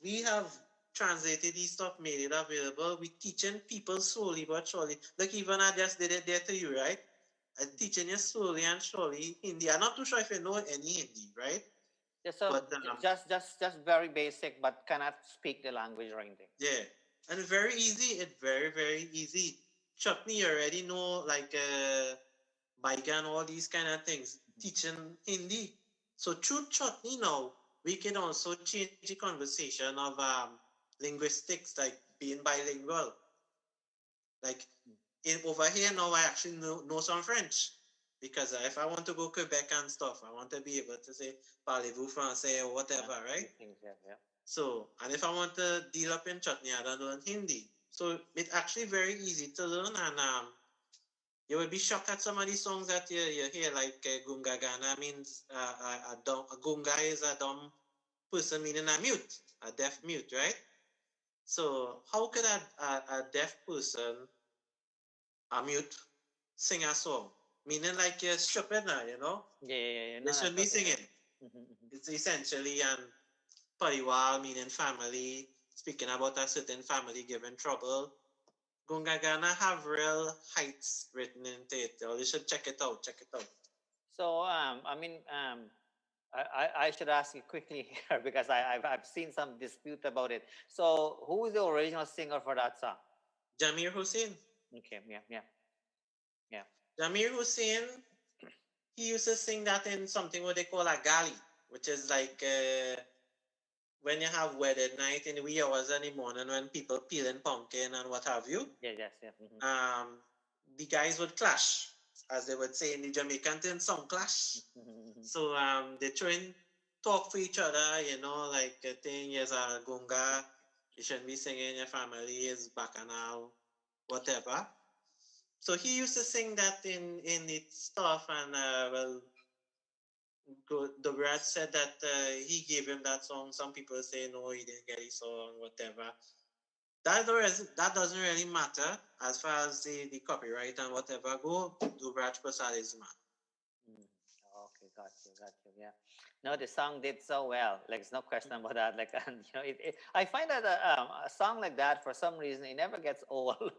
we have translated these stuff, made it available. We're teaching people slowly but surely. Like even I just did it there to you, right? I'm teaching you slowly and surely Hindi. I'm not too sure if you know any Hindi, right? Yeah, so but, just very basic, but cannot speak the language or anything. Yeah, and very easy. It's very easy. Chutney already know like Baigan, all these kind of things. Teaching Hindi. So through Chutney now, we can also change the conversation of linguistics, like being bilingual. Like over here now, I actually know some French. Because if I want to go Quebec and stuff, I want to be able to say parlez-vous français or whatever, right? Yeah. So, and if I want to deal up in Chutney, I don't learn Hindi. So it's actually very easy to learn, and you will be shocked at some of these songs that you hear, like Gunga Gana means a Gunga is a dumb person, meaning a mute, a deaf mute, right? So how could a deaf person, a mute, sing a song? Meaning like you're stupid now, you know? Yeah. They shouldn't be singing. It's essentially an pariwal, meaning family, speaking about a certain family given trouble. Gungagana have real heights written into it. You should check it out. So I should ask you quickly here because I've seen some dispute about it. So who is the original singer for that song? Jamir Hussain. Okay, yeah. Jamir Hussain, he used to sing that in something what they call a gali, which is like when you have wedding night in the wee hours in the morning when people peeling pumpkin and what have you. Yeah. Mm-hmm. The guys would clash, as they would say in the Jamaican thing, song clash. Mm-hmm. So they try and talk for each other, you know, like a thing is a gunga, you shouldn't be singing, your family is bacchanal, whatever. So he used to sing that in its stuff, and well, the Brad said that he gave him that song. Some people say no, he didn't get his song, whatever. That doesn't really matter as far as the copyright and whatever go. Dubraj Prasad is man. Okay, got you. Yeah. No, the song did so well. Like, there's no question about that. Like, and you know, I find that a song like that, for some reason, it never gets old.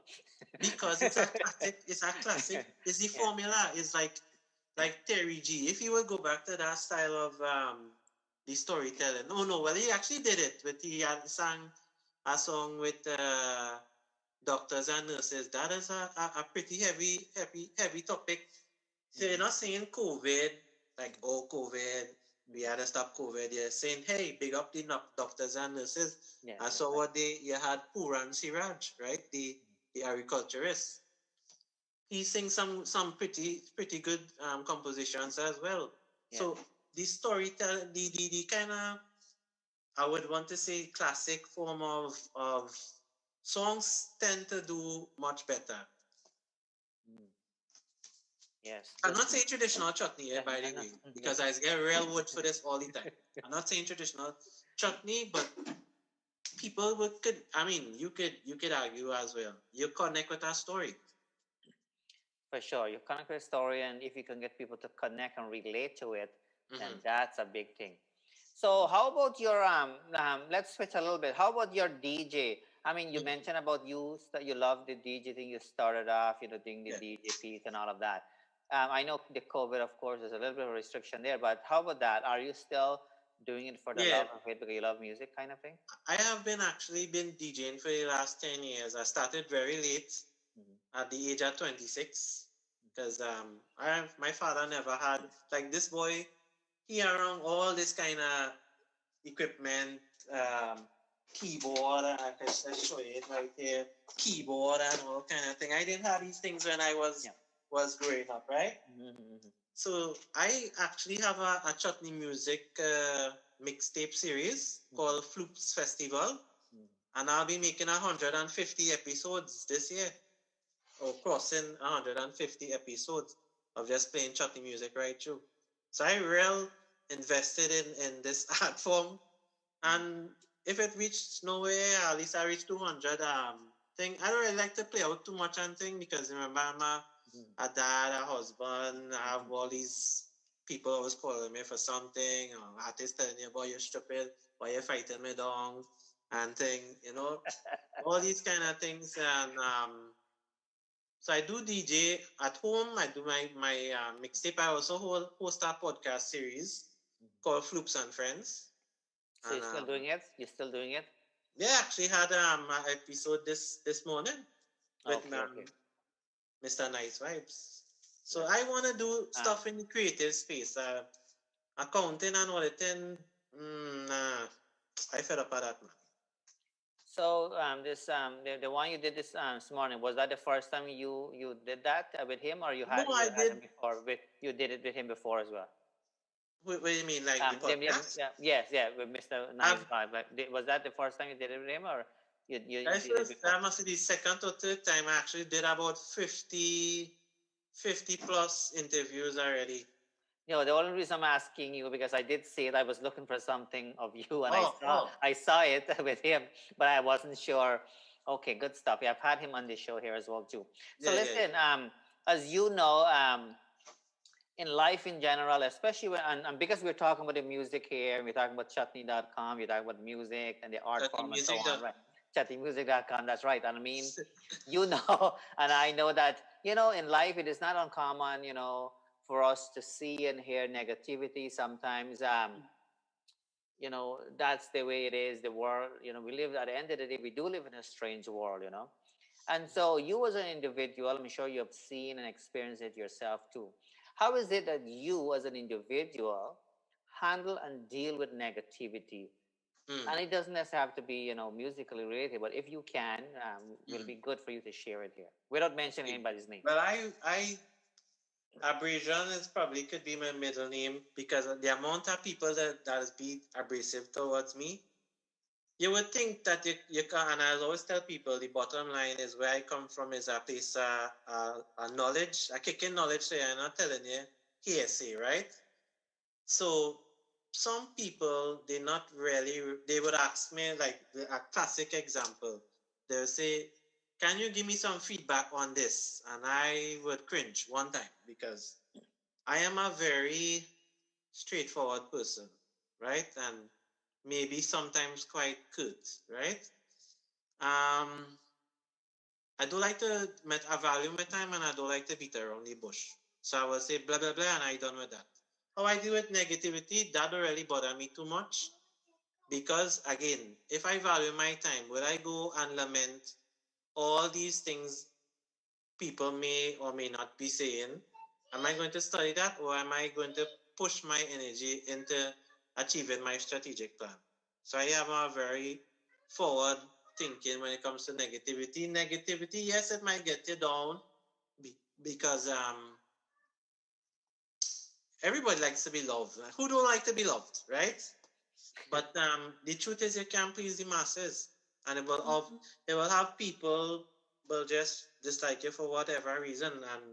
Because it's a classic. It's a classic. It's the formula. It's like Terry G. If you would go back to that style of the storytelling. No. Well, he actually did it. But he sang a song with doctors and nurses. That is a pretty heavy topic. So you're not saying COVID, like, oh, COVID, we had to stop COVID. You're saying, hey, big up the doctors and nurses. Yeah, I that's saw right. what you had Puran Siraj, right? The agriculturist. He sings some pretty good compositions as well. Yeah. So the storytelling, the kind of, I would want to say, classic form of songs tend to do much better. Mm. Yes. I'm Good. not saying traditional chutney, Yeah, by no, the no, way, yeah. because I get real wood for this all the time. I'm not saying traditional chutney, but people could. I mean, you could argue as well. You connect with our story. For sure. You connect with a story, and if you can get people to connect and relate to it, then Mm-hmm. that's a big thing. So how about your let's switch a little bit. How about your DJ? I mean, you Mm-hmm. mentioned about you love the DJ thing. You started off, doing the Yeah. DJ piece and all of that. I know the COVID, of course, there's a little bit of restriction there, but how about that? Are you still doing it for the Yeah. love of it because you love music, kind of thing? I have been actually been DJing for the last 10 years. I started very late Mm-hmm. at the age of 26 because my father never had like this boy. He around all this kind of equipment, keyboard, and I can show you it right here, keyboard and all kind of thing. I didn't have these things when I was Yeah. was growing up, right? Mm-hmm. So I actually have a Chutney Music mixtape series called Floops Festival, and I'll be making 150 episodes this year, or crossing 150 episodes of just playing Chutney music right through. So I real invested in this art form, and if it reached nowhere, at least I reached 200 thing. I don't really like to play out too much and thing because remember I'm a dad, a husband, I have all these people always calling me for something, or artists telling me about you're stupid, why you're fighting me down, and thing, all these kind of things. And so I do DJ at home. I do my mixtape. I also host a podcast series called Floops and Friends. So And you're still doing it? You're still doing it? they actually had an episode this morning with Okay, okay. Mr. Nice Vibes. So Good. I want to do Um, stuff in the creative space. Accounting and auditing, nah, I fed up at that, man. so this the one you did this morning, was that the first time you did that with him, or No, I you had did. him before? You did it with him before as well? What do you mean, like the podcast? Yeah, yes, yeah, with Mr. Nice I've Guy. But was that the first time you did it with him, or you I did it first before? that must be the second or third time I actually did about 50 plus interviews already. The only reason I'm asking you because I did see it. I was looking for something of you, and Oh, oh, I saw it with him, but I wasn't sure. Okay, good stuff. Yeah, I've had him on the show here as well too. So yeah, yeah, listen, as you know, in life in general, especially and because we're talking about the music here, we're talking about chutney.com, we're talking about music and the art Chutney form and so Music on, dot. right? chutneymusic.com, that's right. And I mean, and I know that, in life it is not uncommon, for us to see and hear negativity sometimes. That's the way it is, the world, we live, at the end of the day, we do live in a strange world. And so you as an individual, I'm sure you have seen and experienced it yourself too. How is it that you as an individual handle and deal with negativity? Mm, And it doesn't necessarily have to be, musically related, but if you can, will mm. be good for you to share it here without mentioning Okay. anybody's name. Well, abrasion is probably could be my middle name because of the amount of people that is be abrasive towards me. You would think that you can, and I always tell people the bottom line is where I come from is a place knowledge, a kicking knowledge. So I'm not telling you hearsay, right? So some people they not really they would ask me like a classic example. They'll say, "Can you give me some feedback on this?" And I would cringe one time because I am a very straightforward person, right? And maybe sometimes quite curt, right? Um, I do like to value my time and I don't like to beat around the bush. So I will say blah blah blah and I done with that. How I deal with negativity, that don't really bother me too much. Because again, if I value my time, will I go and lament all these things people may or may not be saying? Am I going to study that or am I going to push my energy into achieving my strategic plan. So I am a very forward thinking when it comes to negativity. Negativity, yes, it might get you down because everybody likes to be loved. Who don't like to be loved, right? But the truth is, you can't please the masses, and it will have people will just dislike you for whatever reason. And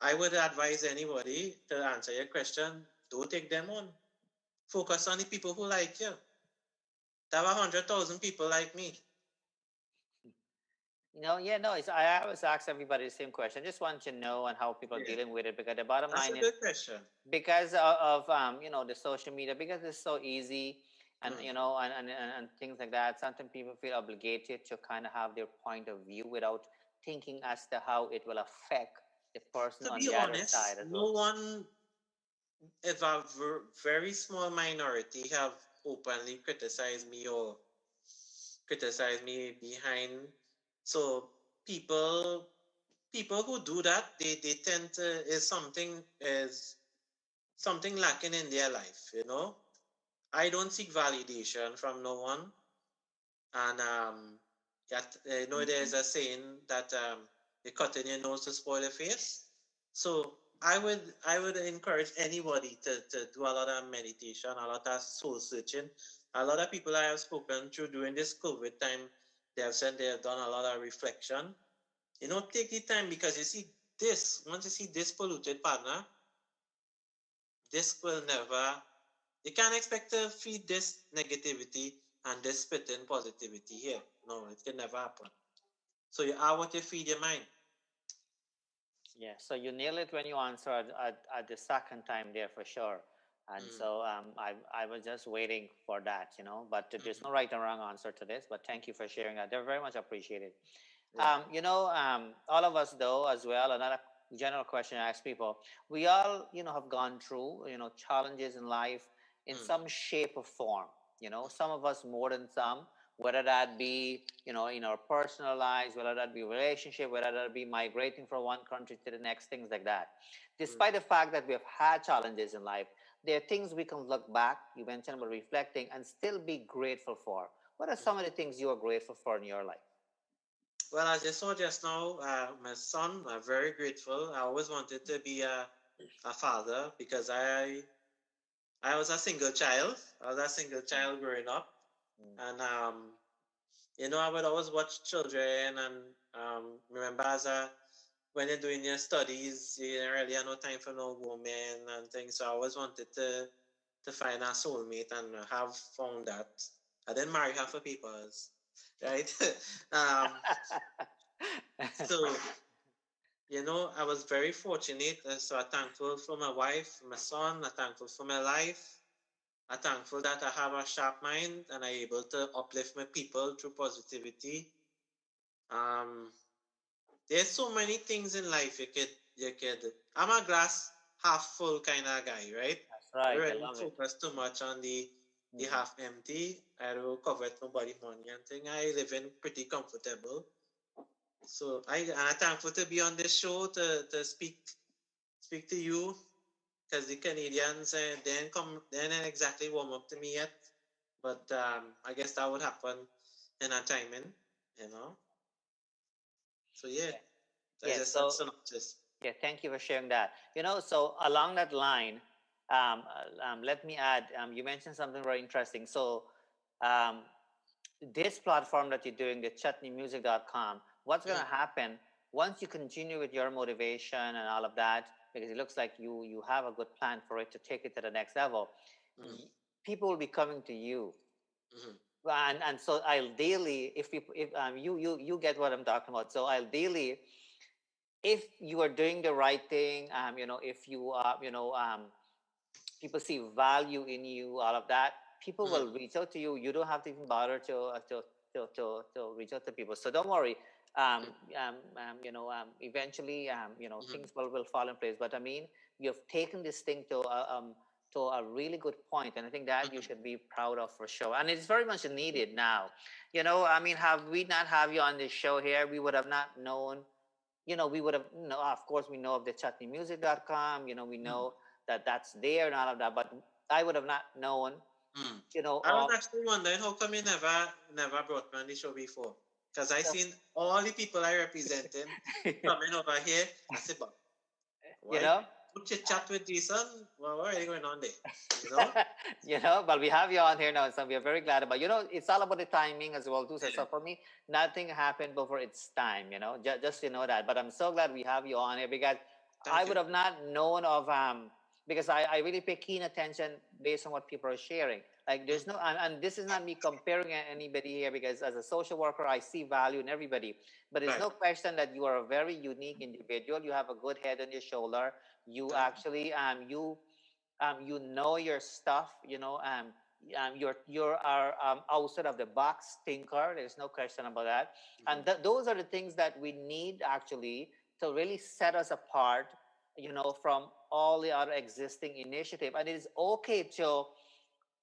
I would advise anybody to answer your question: don't take them on. Focus on the people who like you. There are 100,000 people like me. Yeah, no. I always ask everybody the same question. I just want to know and how people are Yeah, dealing with it because the bottom that's a line is good question. because of the social media, because it's so easy and Mm. and things like that. Sometimes people feel obligated to kind of have their point of view without thinking as to how it will affect the person To on be the other side honest, as well. no one, if a very small minority have openly criticized me or criticized me behind. So people people who do that, they tend to is something lacking in their life. I don't seek validation from no one. And there's a saying that you cut in your nose to spoil your face. So I would encourage anybody to do a lot of meditation, a lot of soul searching. A lot of people I have spoken to during this COVID time, they have said they have done a lot of reflection. Take the time, because you see this. Once you see this polluted partner, this will never. You can't expect to feed this negativity and this spitting positivity here. No, it can never happen. So you are what you feed your mind. Yeah, so you nail it when you answer at the second time there for sure. And Mm, so I was just waiting for that, but there's mm, no right or wrong answer to this. But thank you for sharing that. They're very much appreciated. yeah. All of us though as well. Another general question I ask people: we all, have gone through, challenges in life in Mm, some shape or form. Some of us more than some, whether that be, in our personal lives, whether that be relationship, whether that be migrating from one country to the next, things like that. mm, Despite the fact that we have had challenges in life, there are things we can look back, you mentioned about reflecting, and still be grateful for. What are mm. some of the things you are grateful for in your life? Well, as you saw just now, my son, I'm very grateful. I always wanted to be a father because I was a single child. I was a single child growing up, Mm. and I would always watch children, and remember when you're doing your studies, you didn't really have no time for no woman and things. So I always wanted to find a soulmate, and have found that. I didn't marry her for papers, right? um, so I was very fortunate. So I'm thankful for my wife, my son. I'm thankful for my life. I'm thankful that I have a sharp mind and I'm able to uplift my people through positivity. Um, there's so many things in life you could. I'm a glass half full kind of guy, right? That's I don't right. I really love it. focus too much on the Mhm. half empty. I don't covet nobody money and thing. I live in pretty comfortable. So I'm thankful to be on this show to speak to you, because the Canadians they didn't exactly warm up to me yet, but I guess that would happen in a timing, you know. So yeah, Yeah. that's Yeah. just a So synopsis. yeah, thank you for sharing that. So along that line, let me add. You mentioned something very interesting. So um, this platform that you're doing, the ChutneyMusic.com, what's going Mm, to happen once you continue with your motivation and all of that? Because it looks like you have a good plan for it to take it to the next level. mm, People will be coming to you, mm, and so ideally, if people, if you get what I'm talking about. So ideally, if you are doing the right thing, if you are, people see value in you, all of that, people mm, will reach out to you. You don't have to even bother to reach out to people. So don't worry. Eventually, mm, things will fall in place. But I mean, you've taken this thing to a really good point, and I think that you mm. should be proud of for sure. And it's very much needed now. I mean, have we not have you on this show here, we would have not known. We would have, of course, we know of the ChutneyMusic.com. We Mm. know that that's there and all of that. But I would have not known, Mm. you know, I was actually wondering how come you never brought me on the show before. Because I seen all the people I representing coming over here. I said, but you why know. don't you chat with Jason? Well, what are you going on there? You know? You know, but we have you on here now, so we are very glad about. You know, it's all about the timing as well too. So, Yeah. so for me, nothing happened before its time. You know, just to know that. But I'm so glad we have you on here because I Thank you. would have not known of because I really pay keen attention based on what people are sharing. Like there's no and this is not me comparing anybody here because as a social worker I see value in everybody. But there's Right. no question that you are a very unique individual. You have a good head on your shoulder. You Thank actually you know your stuff, you know, you're our outside of the box thinker. There's no question about that. And those are the things that we need actually to really set us apart, you know, from all the other existing initiative. And it is okay to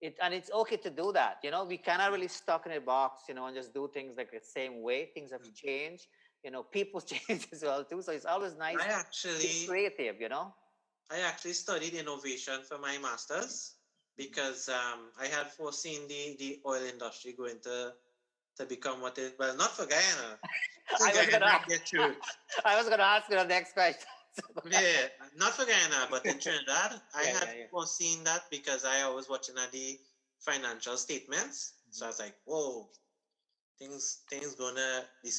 it's okay to do that. You know, we cannot really stuck in a box, you know, and just do things like the same way. Things have changed. You know, people change as well too. So it's always nice I to be actually creative, you know. I actually studied innovation for my master's because I had foreseen the oil industry going to become what it well not for Guyana. I was Guyana gonna get through. I was gonna ask you the next question. Yeah, not for Guyana, but in Trinidad, I Yeah, had yeah, yeah. foreseen that because I was watching at the financial statements. So I was like, whoa, things gonna the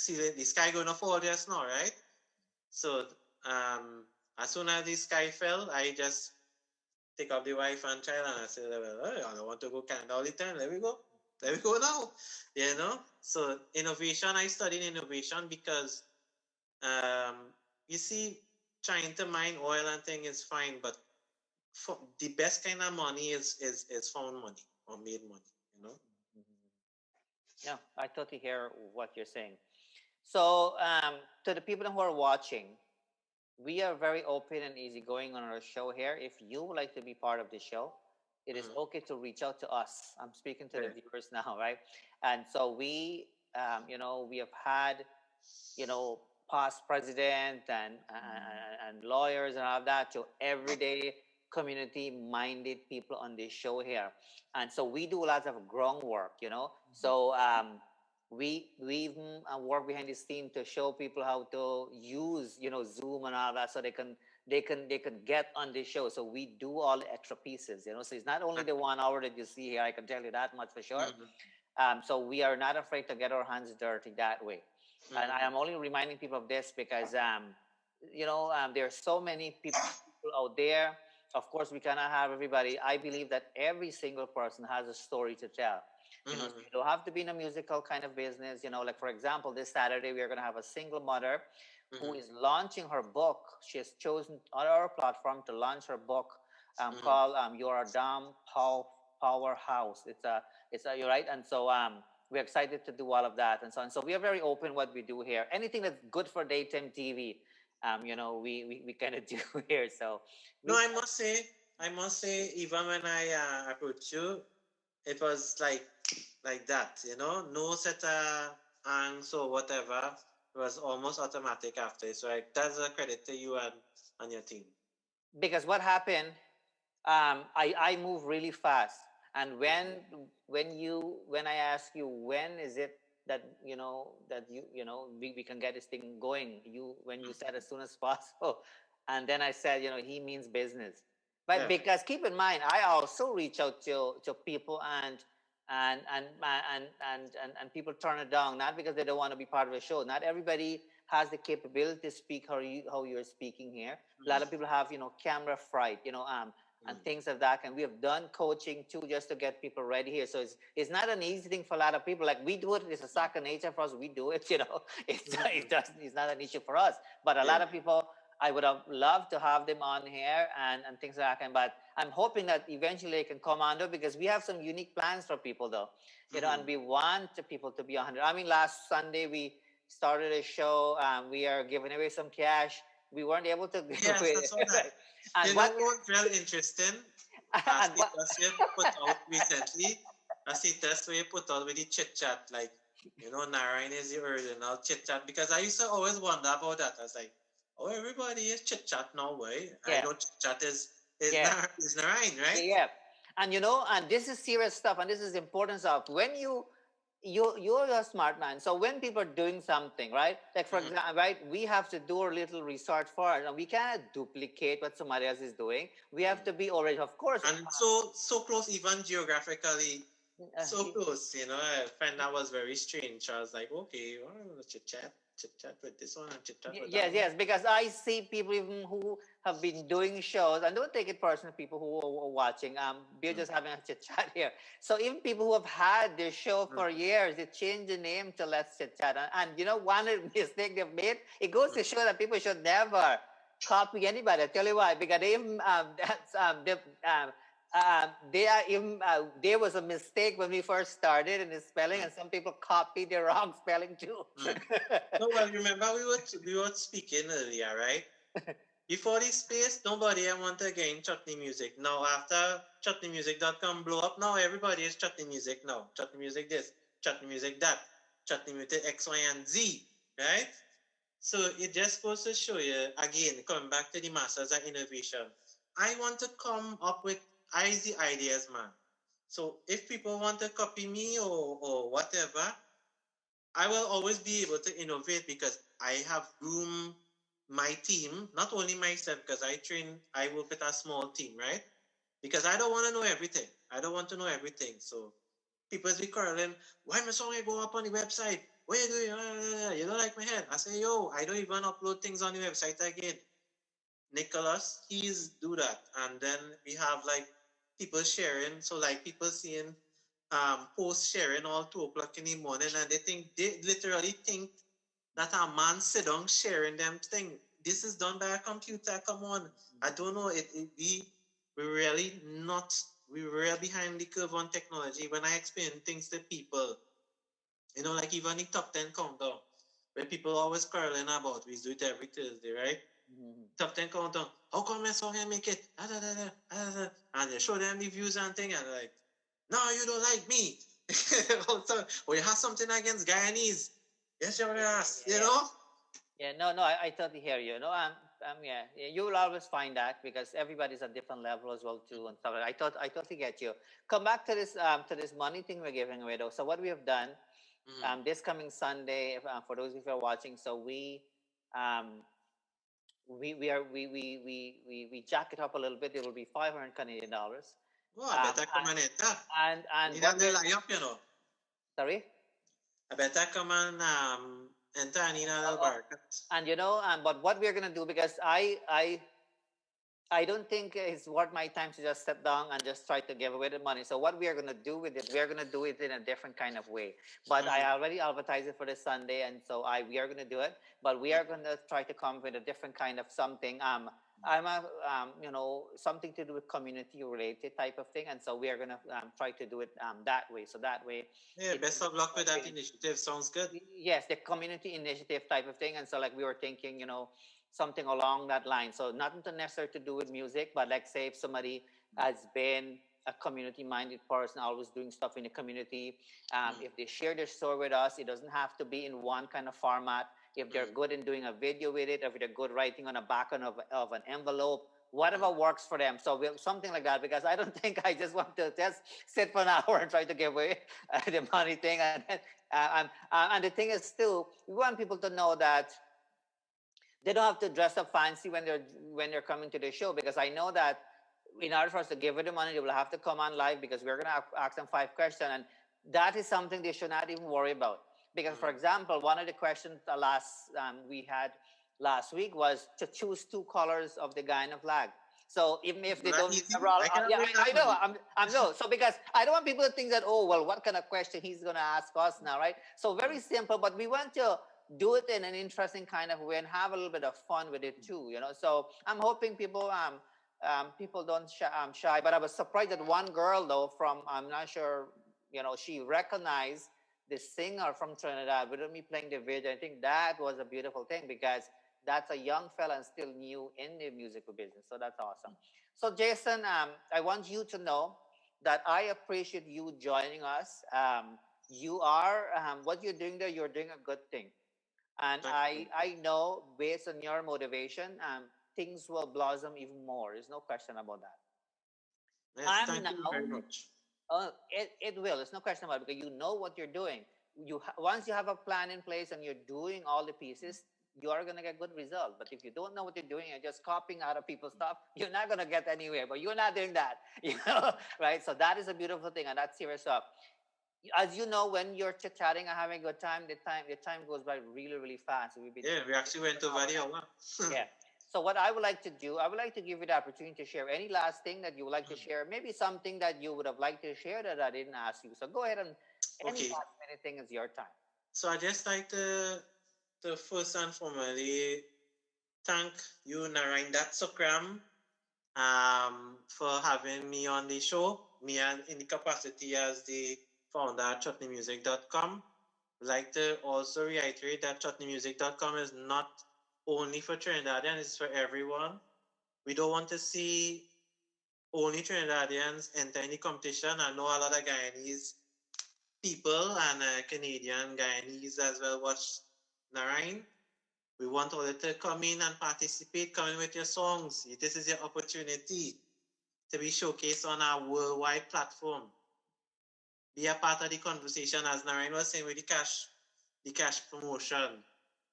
sky gonna fall just now, right? So as soon as the sky fell, I just take up the wife and child and I said, well, I don't want to go Canada all the time. Let me go. Let me go now. You know? So innovation, I studied innovation because you see, trying to mine oil and thing is fine, but for the best kind of money is found money or made money, you know? Yeah, I totally hear what you're saying. So, to the people who are watching, we are very open and easygoing on our show here. If you would like to be part of the show, it is okay to reach out to us. I'm speaking to the Yeah. viewers now, right? And so you know, we have had, you know, past president and lawyers and all of that to everyday community minded people on this show here. And so we do lots of groundwork, you know. So we even work behind the scene to show people how to use, you know, Zoom and all that so they can get on the show. So we do all the extra pieces, you know. So it's not only the 1 hour that you see here, I can tell you that much for sure. So we are not afraid to get our hands dirty that way. And I am only reminding people of this because, you know, there are so many people out there. Of course, we cannot have everybody. I believe that every single person has a story to tell. You know, so you don't have to be in a musical kind of business. You know, like for example, this Saturday we are going to have a single mother who is launching her book. She has chosen on our platform to launch her book called "You're a Damn Powerhouse." You're right, and so we're excited to do all of that and so on. So we are very open what we do here. Anything that's good for daytime TV, you know, we kind of do here. So No, I must say, even when I approached you, it was like that, you know, no set of angst or whatever. It was almost automatic after. So like, that's a credit to you and your team. because what happened, I move really fast, and when I ask you when is it that you know that you know we can get this thing going, you when you said as soon as possible, and then I said, you know, he means business. But Yeah. because keep in mind, I also reach out to people and people turn it down, not because they don't want to be part of the show. Not everybody has the capability to speak how you're speaking here. A lot of people have, you know, camera fright, you know, and things of that. And we have done coaching too, just to get people ready here. So it's not an easy thing for a lot of people. Like we do it, it's a second nature for us. We do it, you know. It's not an issue for us. But a lot of people, I would have loved to have them on here and things like that. But I'm hoping that eventually they can come on though, because we have some unique plans for people though, you know, and we want people to be on. I mean, last Sunday we started a show. We are giving away some cash. We weren't able to give Yes, away. that's all that. And You know what's real interesting? and what, Status we put out recently. A status we put out with the chit chat, like, you know, Narine is the original chit chat. Because I used to always wonder about that. I was like, oh, everybody is chit chat now, way. I yeah. know chit chat is Yeah. Is Narine, right? Yeah. And and this is serious stuff, and this is important stuff. When you're a smart man. So when people are doing something, right? Like for Mhm. example, right, we have to do a little research first, and we cannot duplicate what somebody else is doing. We have Mhm. to be already, of course. And so close, even geographically, so Y- close. I find that was very strange. I was like, okay, well, chit chat with this one and chit chat with that Yes, one. yes, because I see people even who have been doing shows, and don't take it personal, people who are watching. We're Mm. just having a chit chat here. So even people who have had this show Mm. for years, they changed the name to Let's Chit Chat. And one mistake they've made, it goes Mm. to show that people should never copy anybody. I tell you why, because they even that's they are even there was a mistake when we first started in the spelling, Mm. and some people copied the wrong spelling too. Mm. No, well, remember we were speaking earlier, right? Before this space, nobody I want to gain chutney music. Now after ChutneyMusic.com blow up, now everybody is chutney music now. Chutney music this, chutney music that, chutney music X, Y, and Z, right? So it just goes to show you again, coming back to the masters of innovation. I want to come up with easy ideas, man. So if people want to copy me or whatever, I will always be able to innovate because I have groomed my team, not only myself, because I work with a small team, right? Because I don't want to know everything. I don't want to know everything. So people be quarreling, why my song ain't go up on the website? What you doing? You don't like my head. I say, yo, I don't even upload things on the website again. Nicholas, he's do that. And then we have like people sharing. So like people seeing post sharing all 2 o'clock in the morning and they literally think that a man sit down sharing them thing. This is done by a computer. Come on. I don't know. We really not we real behind the curve on technology. When I explain things to people, like even the top 10 countdown, where people always quarreling about, we do it every Thursday, right? Mhm. Top 10 countdown. How come my song can make it? Da, da, da, da, da, da. And they show them the views and thing, and they're like, no, you don't like me. Or you have something against Guyanese. Yes, your ass, Yeah, yeah. Yeah, no, no, I totally hear you. No, yeah, you will always find that because everybody's at different level as well too, and stuff like that. I totally get you. Come back to this money thing we're giving away though. So what we have done, Mm. this coming Sunday, for those of you who are watching, so um, we jack it up a little bit. It will be 500 Canadian dollars. Oh, I better come and enter. I And need what that we're lie up. sorry. I better come and enter and in a little barakat. And but what we're gonna do, because I don't think it's worth my time to just sit down and just try to give away the money. So what we are gonna do with it, we are gonna do it in a different kind of way. But I Mm. already advertised it for this Sunday, and so we are gonna do it. But we are gonna try to come with a different kind of something. I'm a something to do with community related type of thing, and so we are gonna try to do it that way. So that way, Yeah, it best will of luck with that be initiative. Sounds good. yes, the community initiative type of thing. And so like we were thinking, something along that line. So nothing to necessarily to do with music, but like say if somebody has been a community minded person, always doing stuff in the community, Mm. if they share their story with us, it doesn't have to be in one kind of format. If they're Mm. good in doing a video with it, if they're good writing on the back end of an envelope, whatever Mm. works for them. So we'll something like that, because I don't think I just want to just sit for an hour and try to give away the money thing. And the thing is still, we want people to know that they don't have to dress up fancy when they're coming to the show, because I know that in order for us to give them the money, they will have to come on live, because we're gonna ask them 5 questions, and that is something they should not even worry about. Because, for Mm. example, one of the questions we had last week was to choose 2 colors of the Guyana flag. So even if they That don't easy. remember all, I cannot yeah, bring I that know, money. I'm no. So because I don't want people to think that, oh well, what kind of question he's gonna ask us now, right? So very simple, but we want to do it in an interesting kind of way and have a little bit of fun with it too. So I'm hoping people don't shy. But I was surprised that one girl though, from I'm not sure, she recognized the singer from Trinidad without me playing the video. I think that was a beautiful thing, because that's a young fella and still new in the musical business. So that's awesome. So Jason, I want you to know that I appreciate you joining us. You are what you're doing there. You're doing a good thing, and Thank you. I know based on your motivation, things will blossom even more. There's no question about that. Yes, I'm thank you very now. much. It will. It's no question about it because you know what you're doing. Once you have a plan in place and you're doing all the pieces, you are gonna get good result. But if you don't know what you're doing, you're just copying out of people's stuff, you're not gonna get anywhere. But you're not doing that, right? So that is a beautiful thing, and that's serious stuff. As you know, when you're chit-chatting and having a good time, the time goes by really, really fast. We've been Yeah, we actually went over the hour. yeah. So what I would like to do, I would like to give you the opportunity to share any last thing that you would like to share. Maybe something that you would have liked to share that I didn't ask you. So go ahead and any Okay, last minute thing is your time. so I just like to first and foremost thank you, Narine Dat Introduction, for having me on the show. Me and in the capacity as the founder at ChutneyMusic.com. I'd like to also reiterate that ChutneyMusic.com is not only for Trinidadians, it's for everyone. We don't want to see only Trinidadians enter any competition. I know a lot of Guyanese people and Canadian Guyanese as well watch Narine. We want all to come in and participate, come in with your songs. This is your opportunity to be showcased on our worldwide platform. Be a part of the conversation, as Narine was saying with the cash promotion.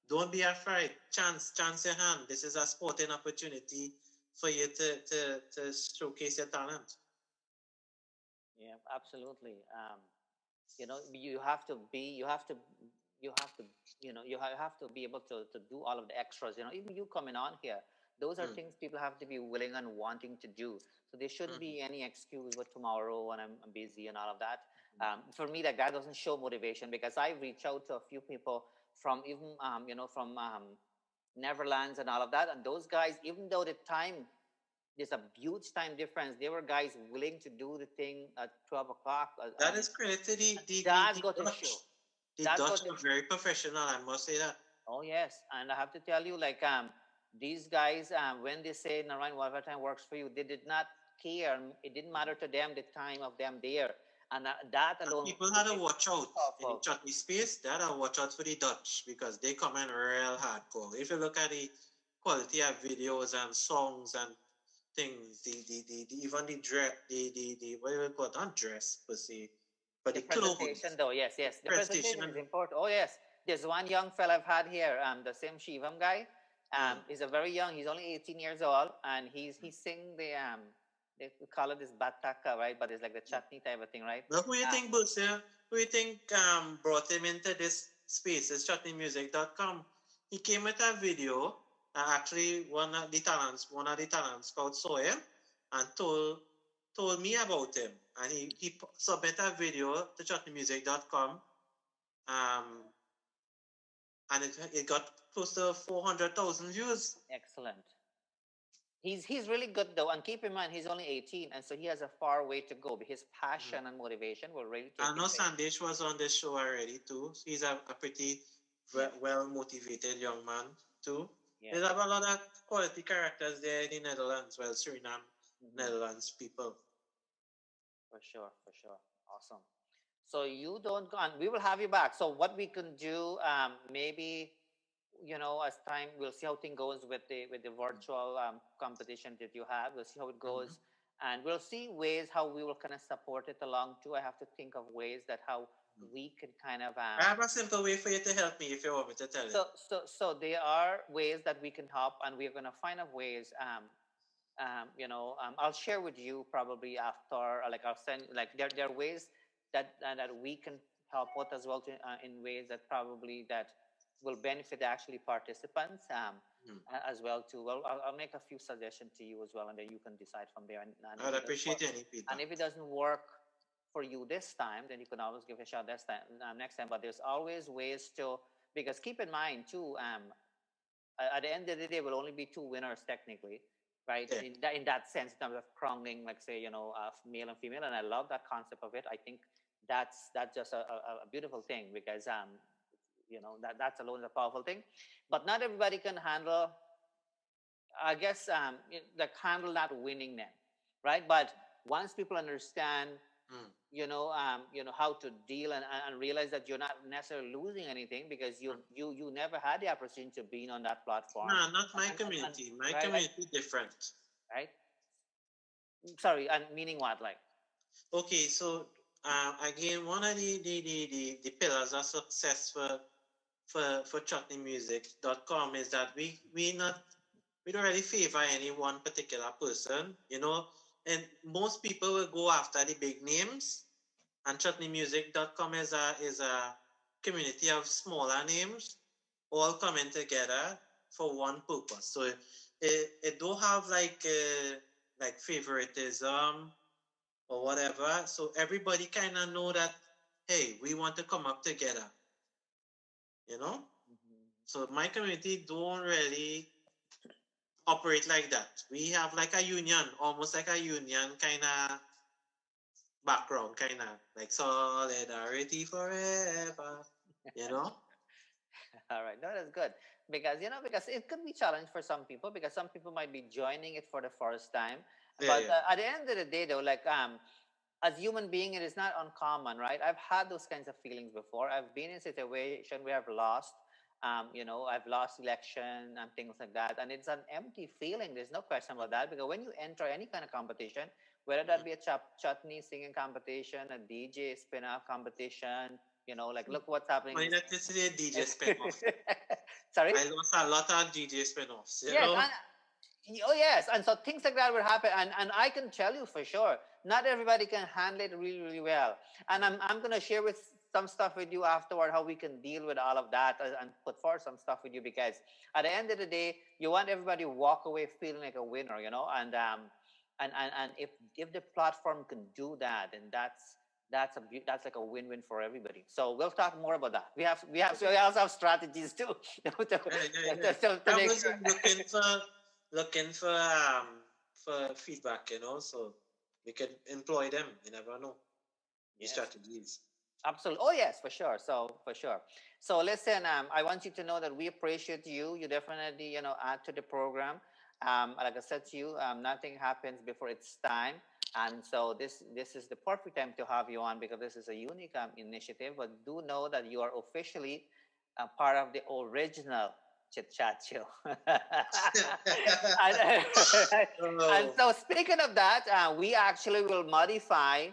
Don't be afraid. Chance your hand. This is a sporting opportunity for you to showcase your talent. Yeah, absolutely. You have to be, you have to, you have to be able to do all of the extras. Even you coming on here, those are things people have to be willing and wanting to do. So there shouldn't be any excuse with tomorrow when I'm busy and all of that. For me, that doesn't show motivation because I reach out to a few people from even, from Netherlands and all of that. And those guys, even though the time, there's a huge time difference, there were guys willing to do the thing at 12 o'clock. That is credit to That the got to Dutch. show. The That Dutch got are to very professional, I must say that. Oh yes, and I have to tell you, like these guys, when they say Narayan, whatever time works for you, they did not care. It didn't matter to them the time of them there, and that And alone people had to watch out in the powerful. chutney space. They had to watch out for the Dutch because they come in real hardcore. If you look at the quality of videos and songs and things, the even the dress, the what do you call it? Not dress per se, but The the clothes, presentation, though, yes, the yes, the presentation. presentation is important. Oh yes, there's one young fella I've had here, the same Shivam guy. He's a very young. He's only 18 years old, and he's sing the they call it this bataka, right? But it's like the chutney type of thing, right? Now, who you think, Busia? Who you think brought him into this space? It's ChutneyMusic.com. He came with a video. Actually, one of the talents called saw him and told me about him. And he submitted a video to ChutneyMusic.com. And it got close to 400,000 views. Excellent. He's really good though, and keep in mind he's only 18, and so he has a far way to go. But his passion and motivation will really take I him know there. Sandesh was on this show already too. He's a pretty well motivated young man too. Yeah, There's a lot of quality characters there in the Netherlands, well, Suriname, Netherlands people. for sure, for sure. Awesome. So you don't go, and we will have you back. So what we can do, maybe as time, we'll see how thing goes with the virtual competition that you have. We'll see how it goes, and we'll see ways how we will kind of support it along too. I have to think of ways that how we can kind of. I have a simple way for you to help me if you want me to tell you. So there are ways that we can help, and we're gonna find out ways. I'll share with you probably after, like I'll send, like there are ways that we can help with as well in ways that probably that will benefit actually participants as well too. Well, I'll make a few suggestions to you as well, and then you can decide from there. And I'd appreciate any feedback. And if it doesn't work for you this time, then you can always give it a shot this time, next time. But there's always ways to, because keep in mind too, at the end of the day, will only be two winners technically, right? Yeah. In that sense, in terms of crowning, like say, male and female, and I love that concept of it. I think that's just a beautiful thing because that's alone a powerful thing. But not everybody can handle, I guess, handle not winning them, right? But once people understand Mm. how to deal and realize that you're not necessarily losing anything because Mm. you never had the opportunity to be on that platform. Nah, not my And community. My right, community different. right. Sorry, and meaning what, like? Okay, so again, one of the pillars of success for ChutneyMusic.com is that we don't really favor any one particular person, and most people will go after the big names, and ChutneyMusic.com is a community of smaller names all coming together for one purpose. So it don't have like favoritism or whatever. So everybody kind of know that, hey, we want to come up together, you know. Mhm. So my community don't really operate like that. We have like a union, almost like a union kind of background, kind of like solidarity forever, you know. All right, no, that's good because it could be challenge for some people because some people might be joining it for the first time. Yeah, But yeah. at the end of the day, though, like as human being, it is not uncommon, right? I've had those kinds of feelings before. I've been in a situation where I've lost, I've lost election and things like that, and it's an empty feeling. There's no question about that because when you enter any kind of competition, whether that be a chutney singing competition, a DJ spin-off competition, like look what's happening Funny these that this is a DJ spin-off. days. Sorry. I lost a lot of DJ spin-offs, you Yes, know. and oh yes, and so things like that will happen, and I can tell you for sure, not everybody can handle it really, really well. And I'm gonna share with some stuff with you afterward how we can deal with all of that and put forth some stuff with you because at the end of the day, you want everybody to walk away feeling like a winner, and if the platform can do that, then that's like a win-win for everybody. So we'll talk more about that. We also have strategies too Yeah, yeah, yeah. to I make was sure. looking for feedback, so we could employ them. You never know the Yes. strategies. Absolutely. Oh, yes, for sure. So, for sure. So, listen, I want you to know that we appreciate you. You definitely, add to the program. Like I said to you, nothing happens before it's time. And so this is the perfect time to have you on because this is a unique initiative. But do know that you are officially part of the original Chit Chat Show. and, and Oh, so, speaking of that, we actually will modify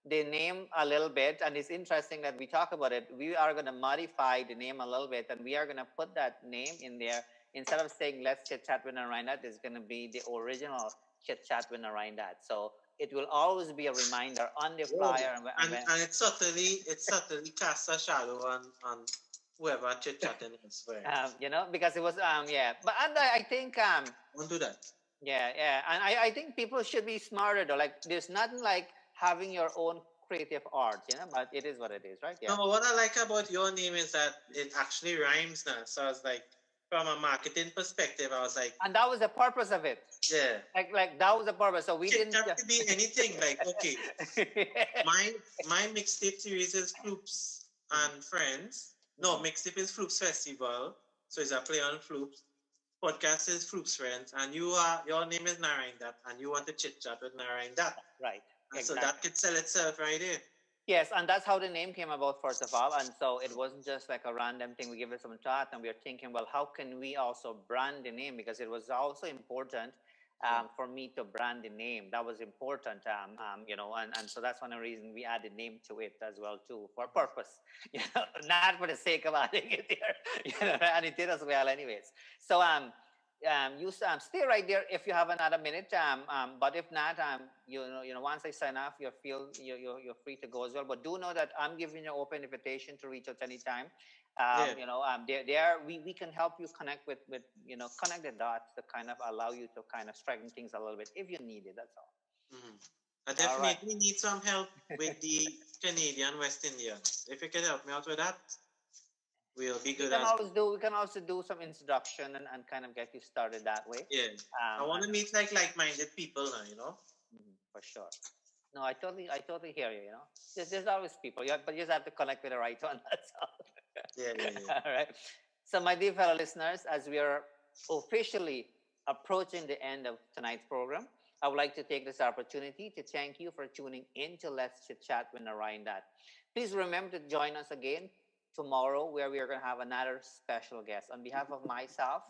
the name a little bit, and it's interesting that we talk about it. We are going to modify the name a little bit, and we are going to put that name in there. Instead of saying let's chit chat with Narine, it's going to be the original chit chat with Narine. So it will always be a reminder on the whoa. flyer. And it subtly casts a shadow on whoever chit chatting is for. Because it was yeah, but and I think Don't do that. yeah, and I think people should be smarter though. Like there's nothing like having your own creative art, but it is what it is, right? Yeah. No, what I like about your name is that it actually rhymes now. So I was like, from a marketing perspective, I was like, And that was the purpose of it. yeah. Like that was the purpose. So we Chit didn't. chat could be anything. Like, okay, my mixtape series is Floops and Friends. No, mixtape is Floops Festival. So it's a play on Floops. Podcast is Floops Friends. And your name is Narine Dat, and you want to chit chat with Narine Dat. Right. And so Exactly. that could sell itself right there. Yes, and that's how the name came about, first of all. And so it wasn't just like a random thing. We gave it some thought, and we were thinking, well, how can we also brand the name? Because it was also important for me to brand the name. That was important, and so that's one of the reasons we added name to it as well, too, for purpose, not for the sake of adding it there, and it did as well, anyways. So, you stay right there if you have another minute. But if not, once I sign off, you're free to go as well. But do know that I'm giving you open invitation to reach out anytime. Yeah. We can help you connect with connect the dots to kind of allow you to kind of strengthen things a little bit if you need it. That's all. Mhm. I All right. definitely need some help with the Canadian West Indians. If you can help me out with that, we'll be good as We can also do some introduction and kind of get you started that way. yeah. I want to meet like-minded people now. For sure. No, I totally hear you. There's always people, but you just have to connect with the right one. That's all. Yeah. All right. So, my dear fellow listeners, as we are officially approaching the end of tonight's program, I would like to take this opportunity to thank you for tuning in to Let's Chit Chat with Narine Dat. Please remember to join us again tomorrow, where we are going to have another special guest. On behalf of myself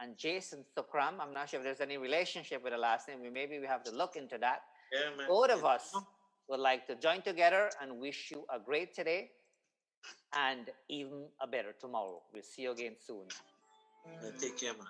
and Jason Sukram, I'm not sure if there's any relationship with the last name. Maybe we have to look into that. Yeah, man. Both of us would like to join together and wish you a great today and even a better tomorrow. We'll see you again soon. Take care, man.